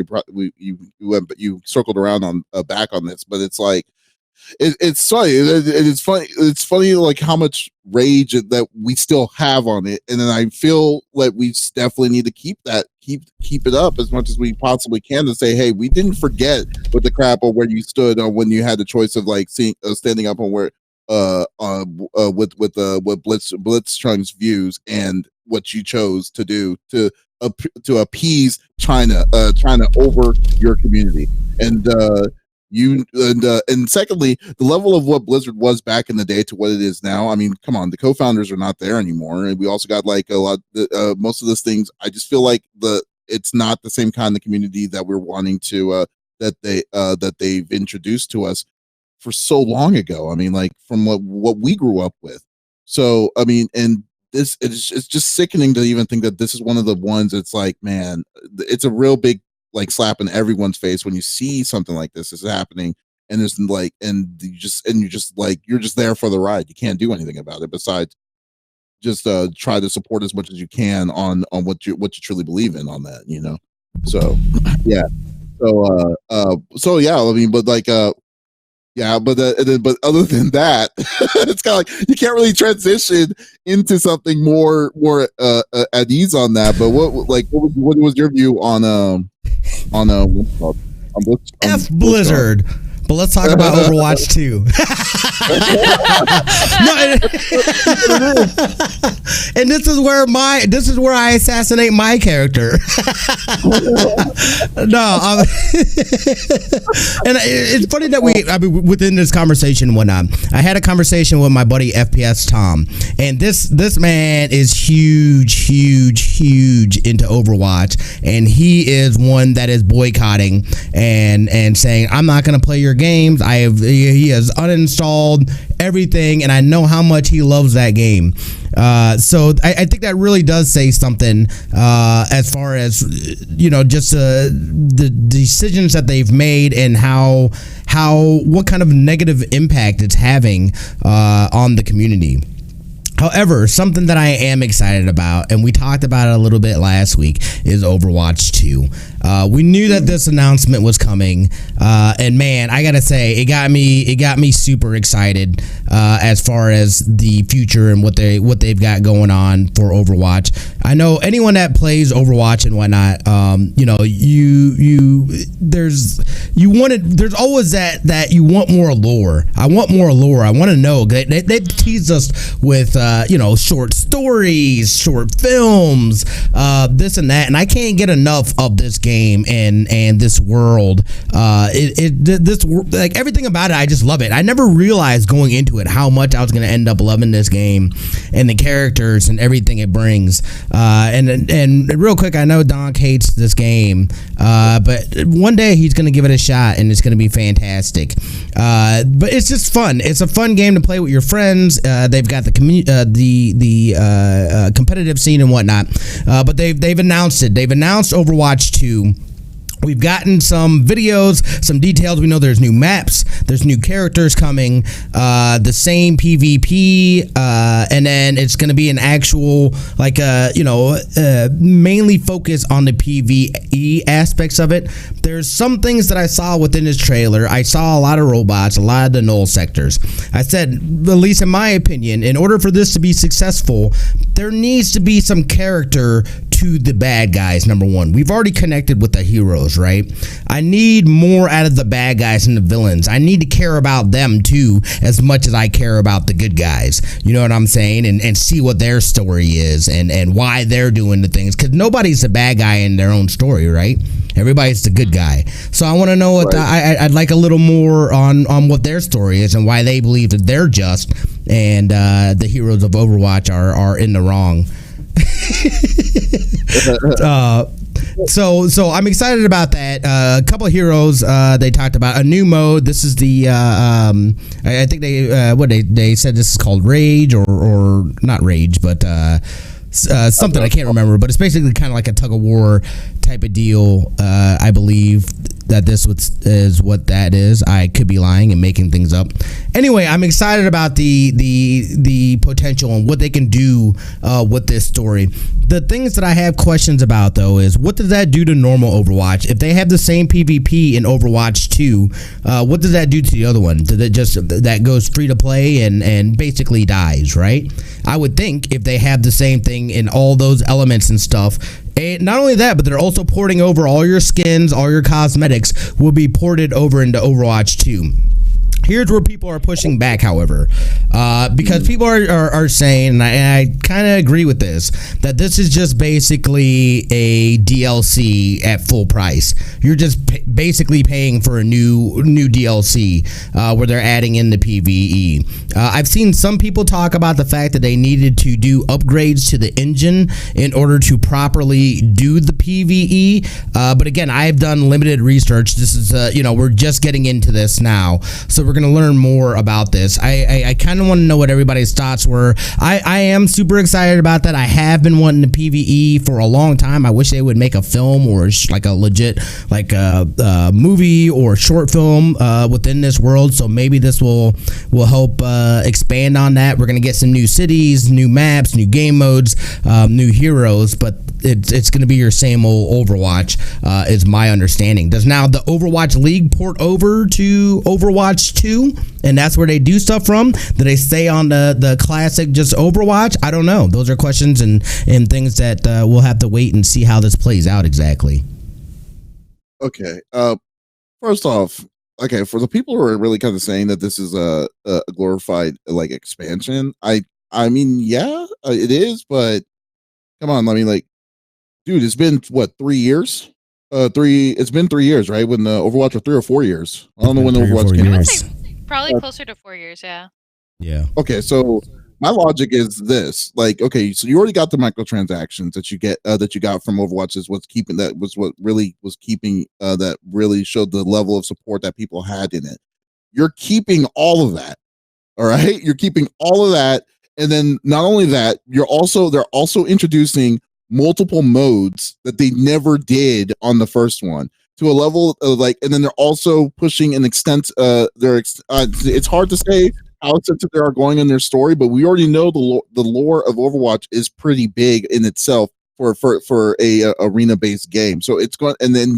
you circled around on back on this, but it's like it's funny. It's funny like how much rage that we still have on it, and then I feel like we definitely need to keep it up as much as we possibly can to say, hey, we didn't forget with the crap or where you stood on when you had the choice of like standing up on where with Blitzchung's views and what you chose to do to appease China over your community. And secondly, the level of what Blizzard was back in the day to what it is now. I mean, come on, the co-founders are not there anymore, and we also got like a lot. Most of those things, I just feel like it's not the same kind of community that we're wanting to that they've introduced to us for so long ago. I mean, like from what we grew up with. So I mean, and it's just sickening to even think that this is one of the ones. It's like, man, it's a real big like slap in everyone's face when you see something like this is happening, and there's like, you're just there for the ride. You can't do anything about it besides just try to support as much as you can on what you truly believe in on that, So yeah, so yeah, I mean, but like yeah, but other than that, it's kind of like you can't really transition into something more at ease on that. But what was your view on Blizzard? but let's talk about Overwatch 2. And this is where I assassinate my character. No, and it's funny that within this conversation and whatnot, I had a conversation with my buddy FPS Tom, and this man is huge into Overwatch, and he is one that is boycotting and saying, I'm not going to play your games. He has uninstalled everything, and I know how much he loves that game. So I think that really does say something as far as, just the decisions that they've made and what kind of negative impact it's having on the community. However, something that I am excited about, and we talked about it a little bit last week, is Overwatch 2. We knew that this announcement was coming, and man, I gotta say, it got me super excited as far as the future and what they've got going on for Overwatch. I know anyone that plays Overwatch and whatnot, there's always that you want more lore. I want more lore. I want to know. They teased us with short stories, short films, this and that, and I can't get enough of this game and this world. Like everything about it, I just love it. I never realized going into it how much I was going to end up loving this game and the characters and everything it brings. And real quick, I know Donk hates this game, but one day he's going to give it a shot and it's going to be fantastic. But it's just fun. It's a fun game to play with your friends. They've got the competitive scene and whatnot, but they've announced it. They've announced Overwatch 2. We've gotten some videos, some details. We know there's new maps, there's new characters coming, the same PvP, and then it's going to be an actual, mainly focus on the PvE aspects of it. There's some things that I saw within this trailer. I saw a lot of robots, a lot of the null sectors. I said, at least in my opinion, in order for this to be successful, there needs to be some character to the bad guys. Number one, we've already connected with the heroes, right? I need more out of the bad guys and the villains. I need to care about them too, as much as I care about the good guys. You know what I'm saying? And see what their story is and why they're doing the things. Because nobody's a bad guy in their own story, right? Everybody's the good guy. So I want to know what I'd like a little more on what their story is and why they believe that they're just and the heroes of Overwatch are in the wrong. So I'm excited about that. A couple of heroes they talked about a new mode. This is the I think they said this is called Rage or not Rage, but something I can't remember. But it's basically kind of like a tug of war type of deal. I believe that this is what that is. I could be lying and making things up. Anyway, I'm excited about the potential and what they can do with this story. The things that I have questions about though is what does that do to normal Overwatch? If they have the same PvP in Overwatch 2, what does that do to the other one? Does it just that goes free to play and basically dies, right? I would think if they have the same thing in all those elements and stuff. And not only that, but they're also porting over all your skins, all your cosmetics will be ported over into Overwatch 2. Here's where people are pushing back, however, because people are saying, and I kind of agree with this, that this is just basically a DLC at full price. You're just basically paying for a new DLC where they're adding in the PvE. I've seen some people talk about the fact that they needed to do upgrades to the engine in order to properly do the PvE. But again, I've done limited research. This is, we're just getting into this now. So we're going to learn more about this. I kind of want to know what everybody's thoughts were. I am super excited about that. I have been wanting the PvE for a long time. I wish they would make a film or like a legit movie or short film within this world. So maybe this will help expand on that. We're going to get some new cities, new maps, new game modes, new heroes, but it's going to be your same old Overwatch is my understanding. Does now the Overwatch League port over to Overwatch 2 and that's where they do stuff from? Do they stay on the classic just Overwatch? I don't know. Those are questions and things that we'll have to wait and see how this plays out exactly. Okay. First off, okay, for the people who are really kind of saying that this is a glorified like expansion, I mean, yeah, it is, but come on, I mean, like, dude, it's been what 3 years? It's been 3 years, right? When Overwatch or 3 or 4 years. I don't know when Overwatch came I out. would say probably closer to 4 years. Yeah. Yeah. Okay, so my logic is this: like, okay, so you already got the microtransactions that you get that you got from Overwatch is what's keeping that was what really was keeping that really showed the level of support that people had in it. You're keeping all of that. All right, you're keeping all of that, and then not only that, they're also introducing multiple modes that they never did on the first one to a level of like, and then they're also pushing an extent. It's hard to say how extensive they are going in their story, but we already know the lore of Overwatch is pretty big in itself for a arena based game. So it's going, and then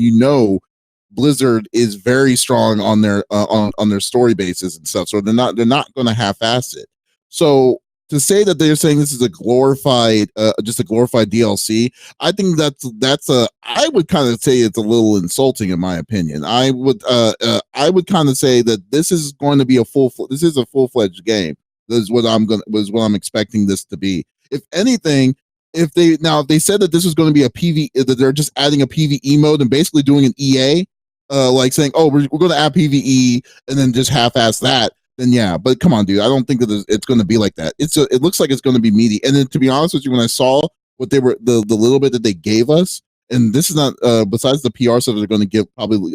Blizzard is very strong on their on their story bases and stuff. So they're not going to half-ass it. So to say that they're saying this is a glorified just a glorified DLC, I think I would kind of say it's a little insulting in my opinion. I would kind of say that this is going to be a full-fledged game. This is what I'm expecting this to be. If anything, if they said that this was going to be a PvE, that they're just adding a PvE mode and basically doing an EA, like saying, oh, we're going to add PvE and then just half-ass that, then yeah. But come on, dude, I don't think that it's going to be like that. It looks like it's going to be meaty. And then to be honest with you, when I saw what they were the little bit that they gave us, and this is not besides the PR stuff that they're going to give probably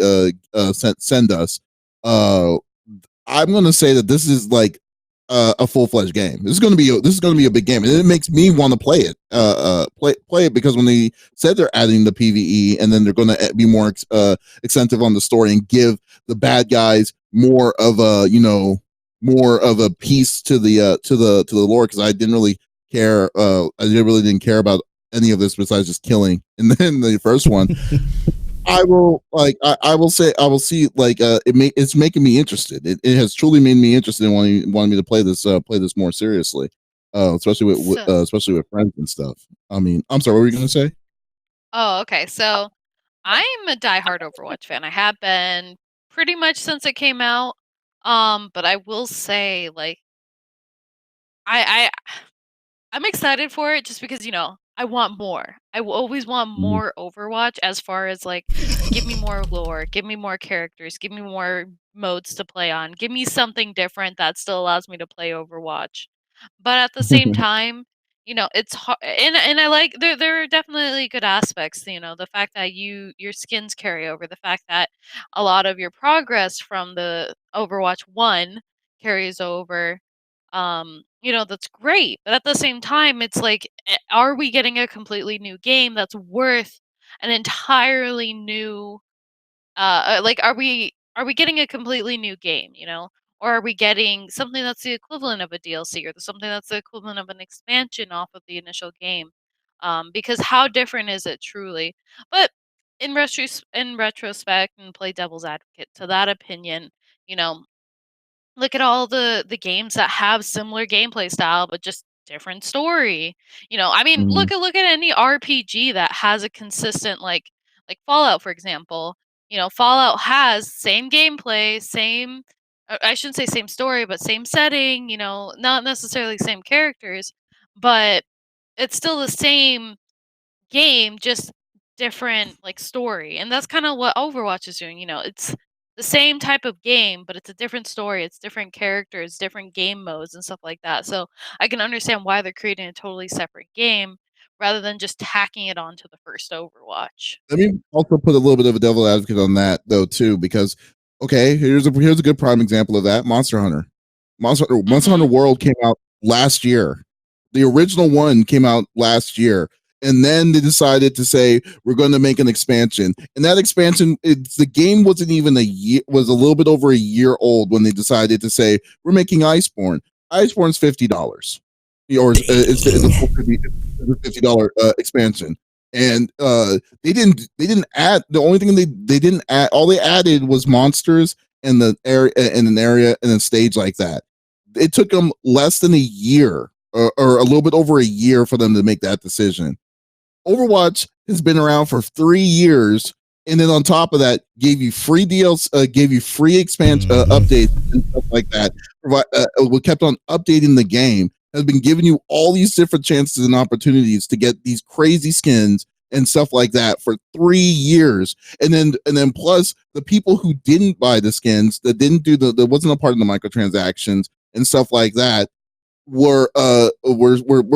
send us, I'm going to say that this is like a full-fledged game. This is going to be a big game, and it makes me want to play it. Play it because when they said they're adding the PvE, and then they're going to be more extensive on the story and give the bad guys more of a piece to the lore. Because I didn't really care. I really didn't care about any of this besides just killing. And then the first one. I will see like it's making me interested. It has truly made me interested in wanting me to play this more seriously, especially with friends and stuff. I mean, I'm sorry, what were you gonna say? Oh, okay. So I'm a diehard Overwatch fan. I have been pretty much since it came out. But I will say, like, I I'm excited for it just because, I want more. I will always want more Overwatch as far as like give me more lore, give me more characters, give me more modes to play on. Give me something different that still allows me to play Overwatch. But at the same time, it's hard, and I like there are definitely good aspects, the fact that your skins carry over, the fact that a lot of your progress from the Overwatch 1 carries over. That's great. But at the same time, it's like, are we getting a completely new game that's worth an entirely new like are we getting a completely new game, or are we getting something that's the equivalent of a DLC or something that's the equivalent of an expansion off of the initial game? Because how different is it truly? But in retrospect, and play devil's advocate to that opinion, you know, look at all the games that have similar gameplay style, but just different story. I mean, Mhm. look at any RPG that has a consistent like Fallout, for example. Fallout has same gameplay, same I shouldn't say same story, but same setting, not necessarily same characters, but it's still the same game, just different like story. And that's kind of what Overwatch is doing. It's the same type of game, but it's a different story, it's different characters, different game modes and stuff like that. So I can understand why they're creating a totally separate game rather than just tacking it onto the first Overwatch. Let me also put a little bit of a devil advocate on that though too, because okay, here's a good prime example of that: Monster Hunter. Monster Hunter Mhm. World came out last year. The original one came out last year, and then they decided to say we're going to make an expansion. And that expansion, the game wasn't even was a little bit over a year old when they decided to say we're making Iceborne. Iceborne's $50, or it's a full $50 expansion. And they didn't add, the only thing they didn't add, all they added was monsters in the area, in an area in a stage like that. It took them less than a year, or a little bit over a year, for them to make that decision. Overwatch has been around for 3 years, and then on top of that, gave you free deals, gave you free expansion updates and stuff like that. We kept on updating the game. Has been giving you all these different chances and opportunities to get these crazy skins and stuff like that for 3 years, and then plus the people who didn't buy the skins, that didn't do that wasn't a part of the microtransactions and stuff like that, were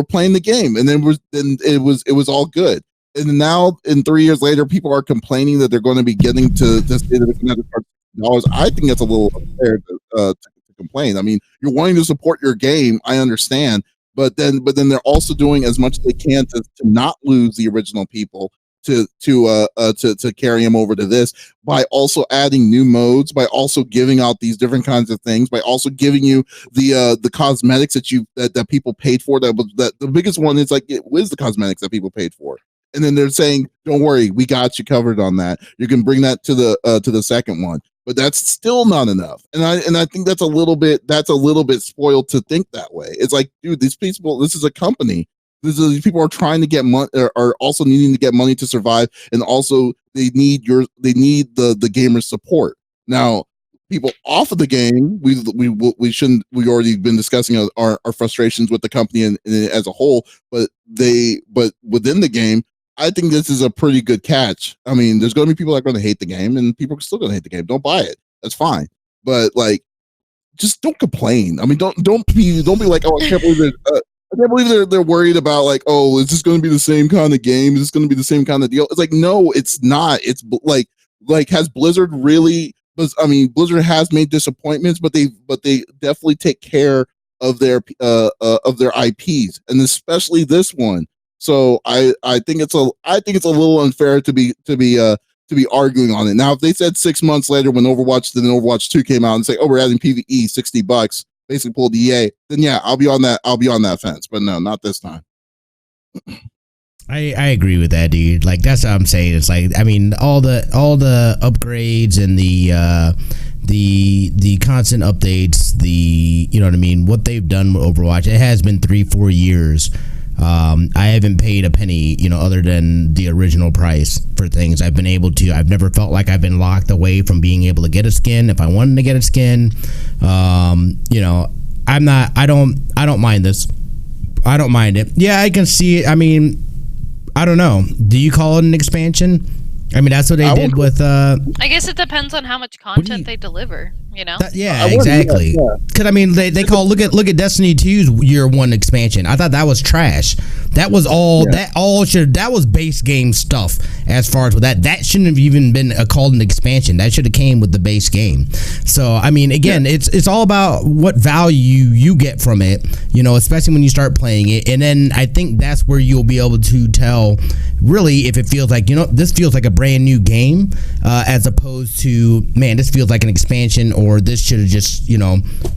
playing the game, and then it was all good. And now, in 3 years later, people are complaining that they're going to be getting to say that it's another $100. I think that's a little unfair to complain. I mean, you're wanting to support your game, I understand, but then they're also doing as much as they can to not lose the original people, to carry them over to this, by also adding new modes, by also giving out these different kinds of things, by also giving you the cosmetics that people paid for. That the biggest one is like, it was the cosmetics that people paid for. And then they're saying, "Don't worry, we got you covered on that. You can bring that to the second one." But that's still not enough. And I think that's a little bit spoiled to think that way. It's like, dude, these people, this is a company. These people are trying to get money, are also needing to get money to survive, and also they need the gamer support. Now, people off of the game, we already been discussing our frustrations with the company and as a whole, but within the game, I think this is a pretty good catch. I mean, there's going to be people that are going to hate the game, and people are still going to hate the game. Don't buy it. That's fine. But like, just don't complain. I mean, don't be like, oh, I can't believe they're worried about, like, oh, is this going to be the same kind of game? Is this going to be the same kind of deal? It's like, no, it's not. It's like has Blizzard really? I mean, Blizzard has made disappointments, but they definitely take care of their IPs, and especially this one. So I think it's a little unfair to be arguing on it. Now, if they said 6 months later, when Overwatch 2 came out, and say, oh, we're adding PvE, $60, basically pulled EA, then yeah, I'll be on that fence. But no, not this time. I agree with that, dude. Like, that's what I'm saying. It's like, I mean, all the upgrades and the constant updates, you know what I mean, what they've done with Overwatch, it has been 3-4 years. I haven't paid a penny, other than the original price for things. I've never felt like I've been locked away from being able to get a skin. If I wanted to get a skin, I don't mind this. I don't mind it. Yeah, I can see it. I mean, I don't know. Do you call it an expansion? I mean, that's what they did with. I guess it depends on how much content they deliver. Yeah, exactly. Because I mean, they call look at Destiny 2's year 1 expansion. I thought that was trash. That was all. Yeah. That was base game stuff. As far as with that shouldn't have even been called an expansion. That should have came with the base game. So I mean, again, it's all about what value you get from it. Especially when you start playing it, and then I think that's where you'll be able to tell really if it feels like this feels like a brand new game, as opposed to, man, this feels like an expansion, or this should have just,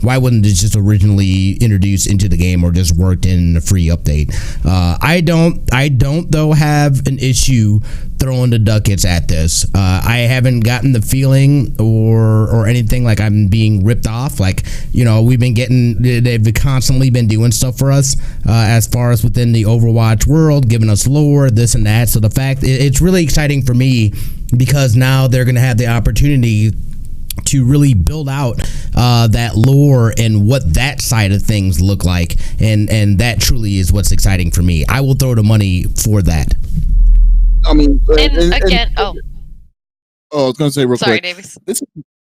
why wouldn't it just originally introduced into the game or just worked in a free update? I don't though have an issue throwing the ducats at this. I haven't gotten the feeling or anything like I'm being ripped off. Like, they've constantly been doing stuff for us, as far as within the Overwatch world, giving us lore, this and that. So the fact it's really exciting for me, because now they're going to have the opportunity to really build out that lore and what that side of things look like, and that truly is what's exciting for me. I will throw the money for that. I mean, I was going to say real sorry, quick. Davies. It's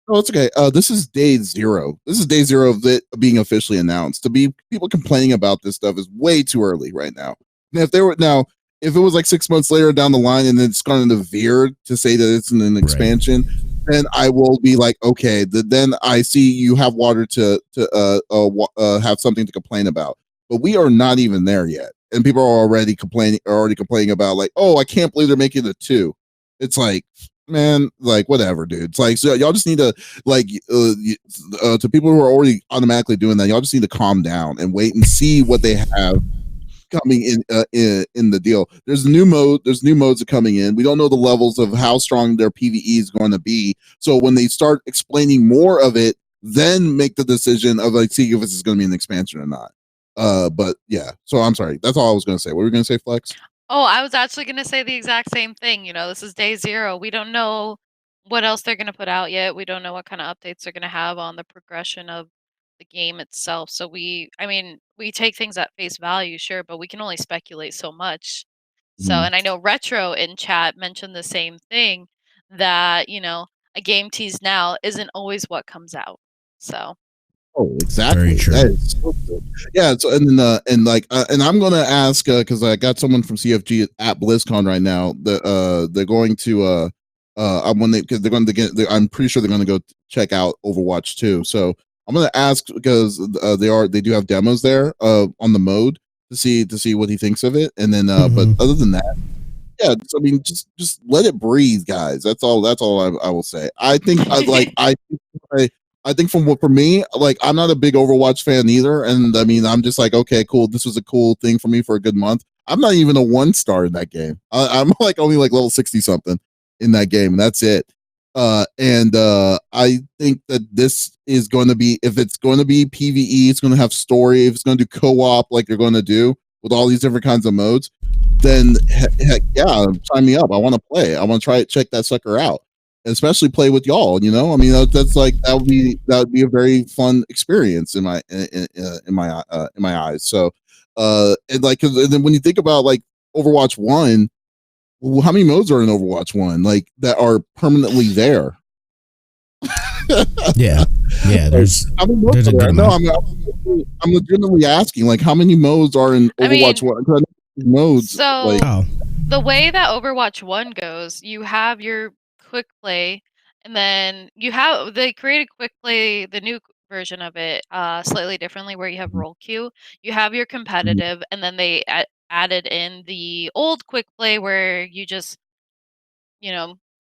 okay. This is day zero. This is day zero of it being officially announced. To be people complaining about this stuff is way too early right now. Now, if it was like 6 months later down the line, and then it's gone into veer to say that it's an expansion, then I will be like, okay, then I see you have water to have something to complain about. But we are not even there yet, and people are already complaining about, like, oh, I can't believe they're making it 2. It's like, man, like, whatever, dude. It's like, so y'all just need to, like, to people who are already automatically doing that, y'all just need to calm down and wait and see what they have coming in the deal. There's new modes are coming in. We don't know the levels of how strong their PvE is going to be. So when they start explaining more of it, then make the decision of, like, see if this is going to be an expansion or not. But yeah, so I'm sorry. That's all I was going to say. What were you going to say, Flex? Oh, I was actually gonna say the exact same thing. This is day 0. We don't know what else they're gonna put out yet. We don't know what kind of updates they're gonna have on the progression of the game itself. So we take things at face value, sure, but we can only speculate so much. So, Mhm. and I know Retro in chat mentioned the same thing, that, a game tease now isn't always what comes out. So, Oh, exactly. Very true. That is so good. Yeah. So, and then, and I'm gonna ask because I got someone from CFG at BlizzCon right now. They're going to when they because they're going to get. I'm pretty sure they're going to go check out Overwatch 2. So I'm gonna ask because they do have demos there on the mode to see what he thinks of it, and then but other than that. Yeah, I mean, just let it breathe, guys. That's all. That's all I will say. I think I think for me, like I'm not a big Overwatch fan either, and I mean I'm just like, okay, cool. This was a cool thing for me for a good month. I'm not even a 1-star in that game. I'm like only like level 60 something in that game, and that's it. And I think that this is going to be, if it's going to be PVE, it's going to have story. If it's going to do co-op like they're going to do with all these different kinds of modes, then heck yeah, sign me up. I want to play. I want to try it, check that sucker out, especially play with y'all. I mean, that's like that would be a very fun experience in my eyes. So, and like, and then when you think about like Overwatch 1, well, how many modes are in Overwatch 1 like that are permanently there? Yeah, there's how many modes a good no, amount. I'm legitimately asking, like, how many modes are in Overwatch 1? 'Cause I know modes like so the way that Overwatch 1 goes, you have your quick play, and then they created quick play, the new version of it, slightly differently, where you have role queue. You have your competitive, and then they added in the old quick play where you just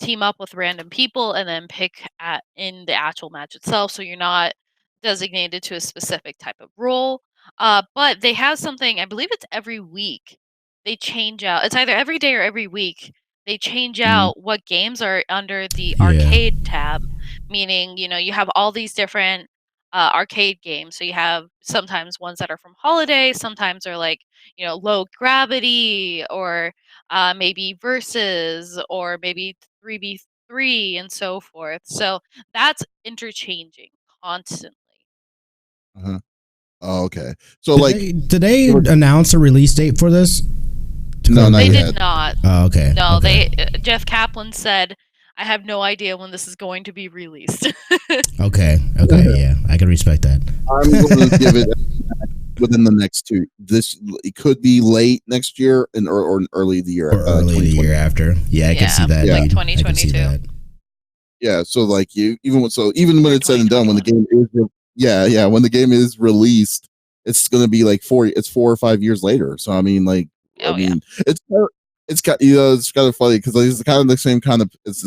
team up with random people and then pick in the actual match itself. So you're not designated to a specific type of role. But they have something, I believe it's every week. They change out. It's either every day or every week. They change out what games are under the arcade tab, meaning, you have all these different arcade games. So you have sometimes ones that are from Holiday, sometimes are like, low gravity, or maybe versus, or maybe 3v3 and so forth. So that's interchanging constantly. uh-huh. Oh, okay. So did they announce a release date for this? No, not they yet. did not. Oh, okay. No, okay. Jeff Kaplan said, I have no idea when this is going to be released. Okay, yeah, I can respect that. I'm going to give it within the next 2. It could be late next year or early the year, or early the year after. Yeah, I can see that. Like dude. 2022. Yeah, so like even when it's said and done, when the game is when the game is released, it's going to be like 4 or 5 years later. So I mean, like, it's kind of funny because it's the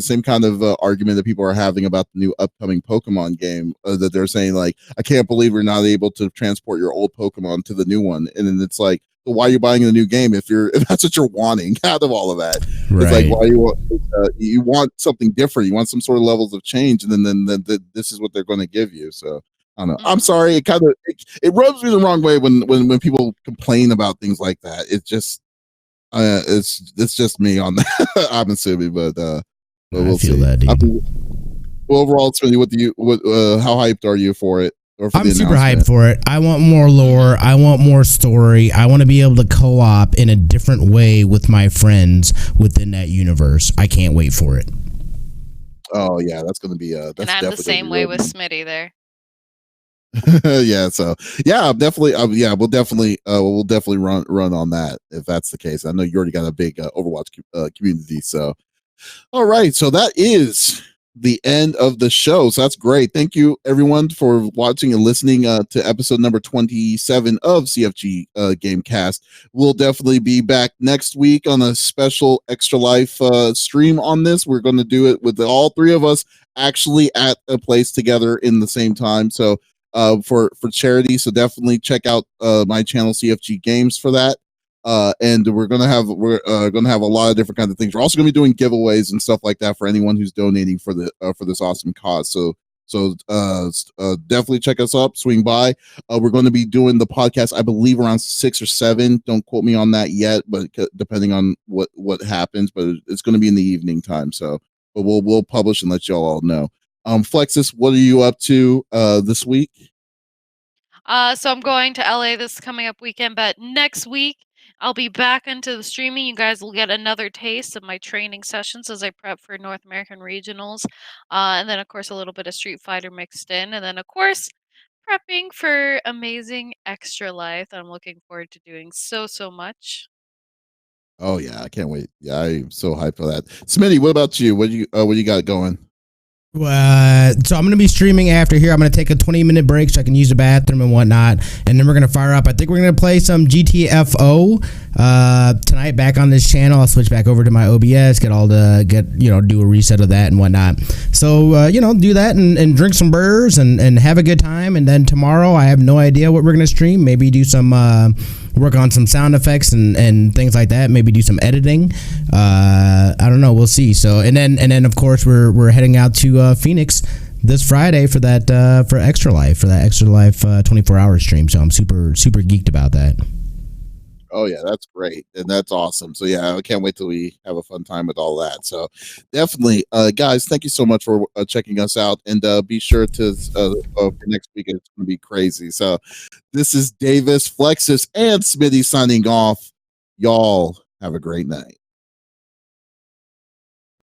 same kind of argument that people are having about the new upcoming Pokemon game, that they're saying like, I can't believe we're not able to transport your old Pokemon to the new one, and then it's like, well, why are you buying the new game if that's what you're wanting out of all of that? Right. It's like, why you want something different, you want some sort of levels of change, and then this is what they're going to give you. So I don't know. I'm sorry, it rubs me the wrong way when people complain about things like that. It's just it's just me on that. I'm assuming, but we'll see. Well, overall, Smitty, how hyped are you for it? I'm super hyped for it. I want more lore. I want more story. I want to be able to co-op in a different way with my friends within that universe. I can't wait for it. Oh yeah, that's going to be that's. And I'm the same way with Smitty there. Yeah, so yeah, definitely. We'll definitely run on that if that's the case. I know you already got a big Overwatch community. So, all right, so that is the end of the show. So that's great. Thank you everyone for watching and listening to episode number 27 of CFG Gamecast. We'll definitely be back next week on a special Extra Life stream on this. We're going to do it with all 3 of us actually at a place together in the same time. So for charity, so definitely check out my channel CFG Games for that. And we're gonna have a lot of different kinds of things. We're also gonna be doing giveaways and stuff like that for anyone who's donating for this awesome cause. So So definitely check us up, swing by. We're going to be doing the podcast, I believe, around 6 or 7. Don't quote me on that yet, but depending on what happens, but it's going to be in the evening time. So, but we'll publish and let y'all all know. Flexiss, what are you up to this week? So I'm going to LA this coming up weekend, but next week I'll be back into the streaming. You guys will get another taste of my training sessions as I prep for North American regionals. And then, of course, a little bit of Street Fighter mixed in. And then, of course, prepping for amazing Extra Life that I'm looking forward to doing so much. Oh yeah, I can't wait. Yeah, I'm so hyped for that. Smitty, what about you? What you got going? So I'm going to be streaming after here. I'm going to take a 20-minute break so I can use the bathroom and whatnot. And then we're going to fire up. I think we're going to play some GTFO tonight back on this channel. I'll switch back over to my OBS, do a reset of that and whatnot. So, do that and drink some burrs and have a good time. And then tomorrow, I have no idea what we're going to stream. Maybe do some work on some sound effects and things like that. Maybe do some editing. I don't know. We'll see. So, and then of course, we're heading out to Phoenix this Friday for that for Extra Life 24-hour stream. So I'm super geeked about that. Oh yeah, that's great and that's awesome. So yeah, I can't wait till we have a fun time with all that. So definitely, guys, thank you so much for checking us out, and be sure to for next week it's going to be crazy. So this is Davis, Flexiss, and Smitty signing off. Y'all have a great night.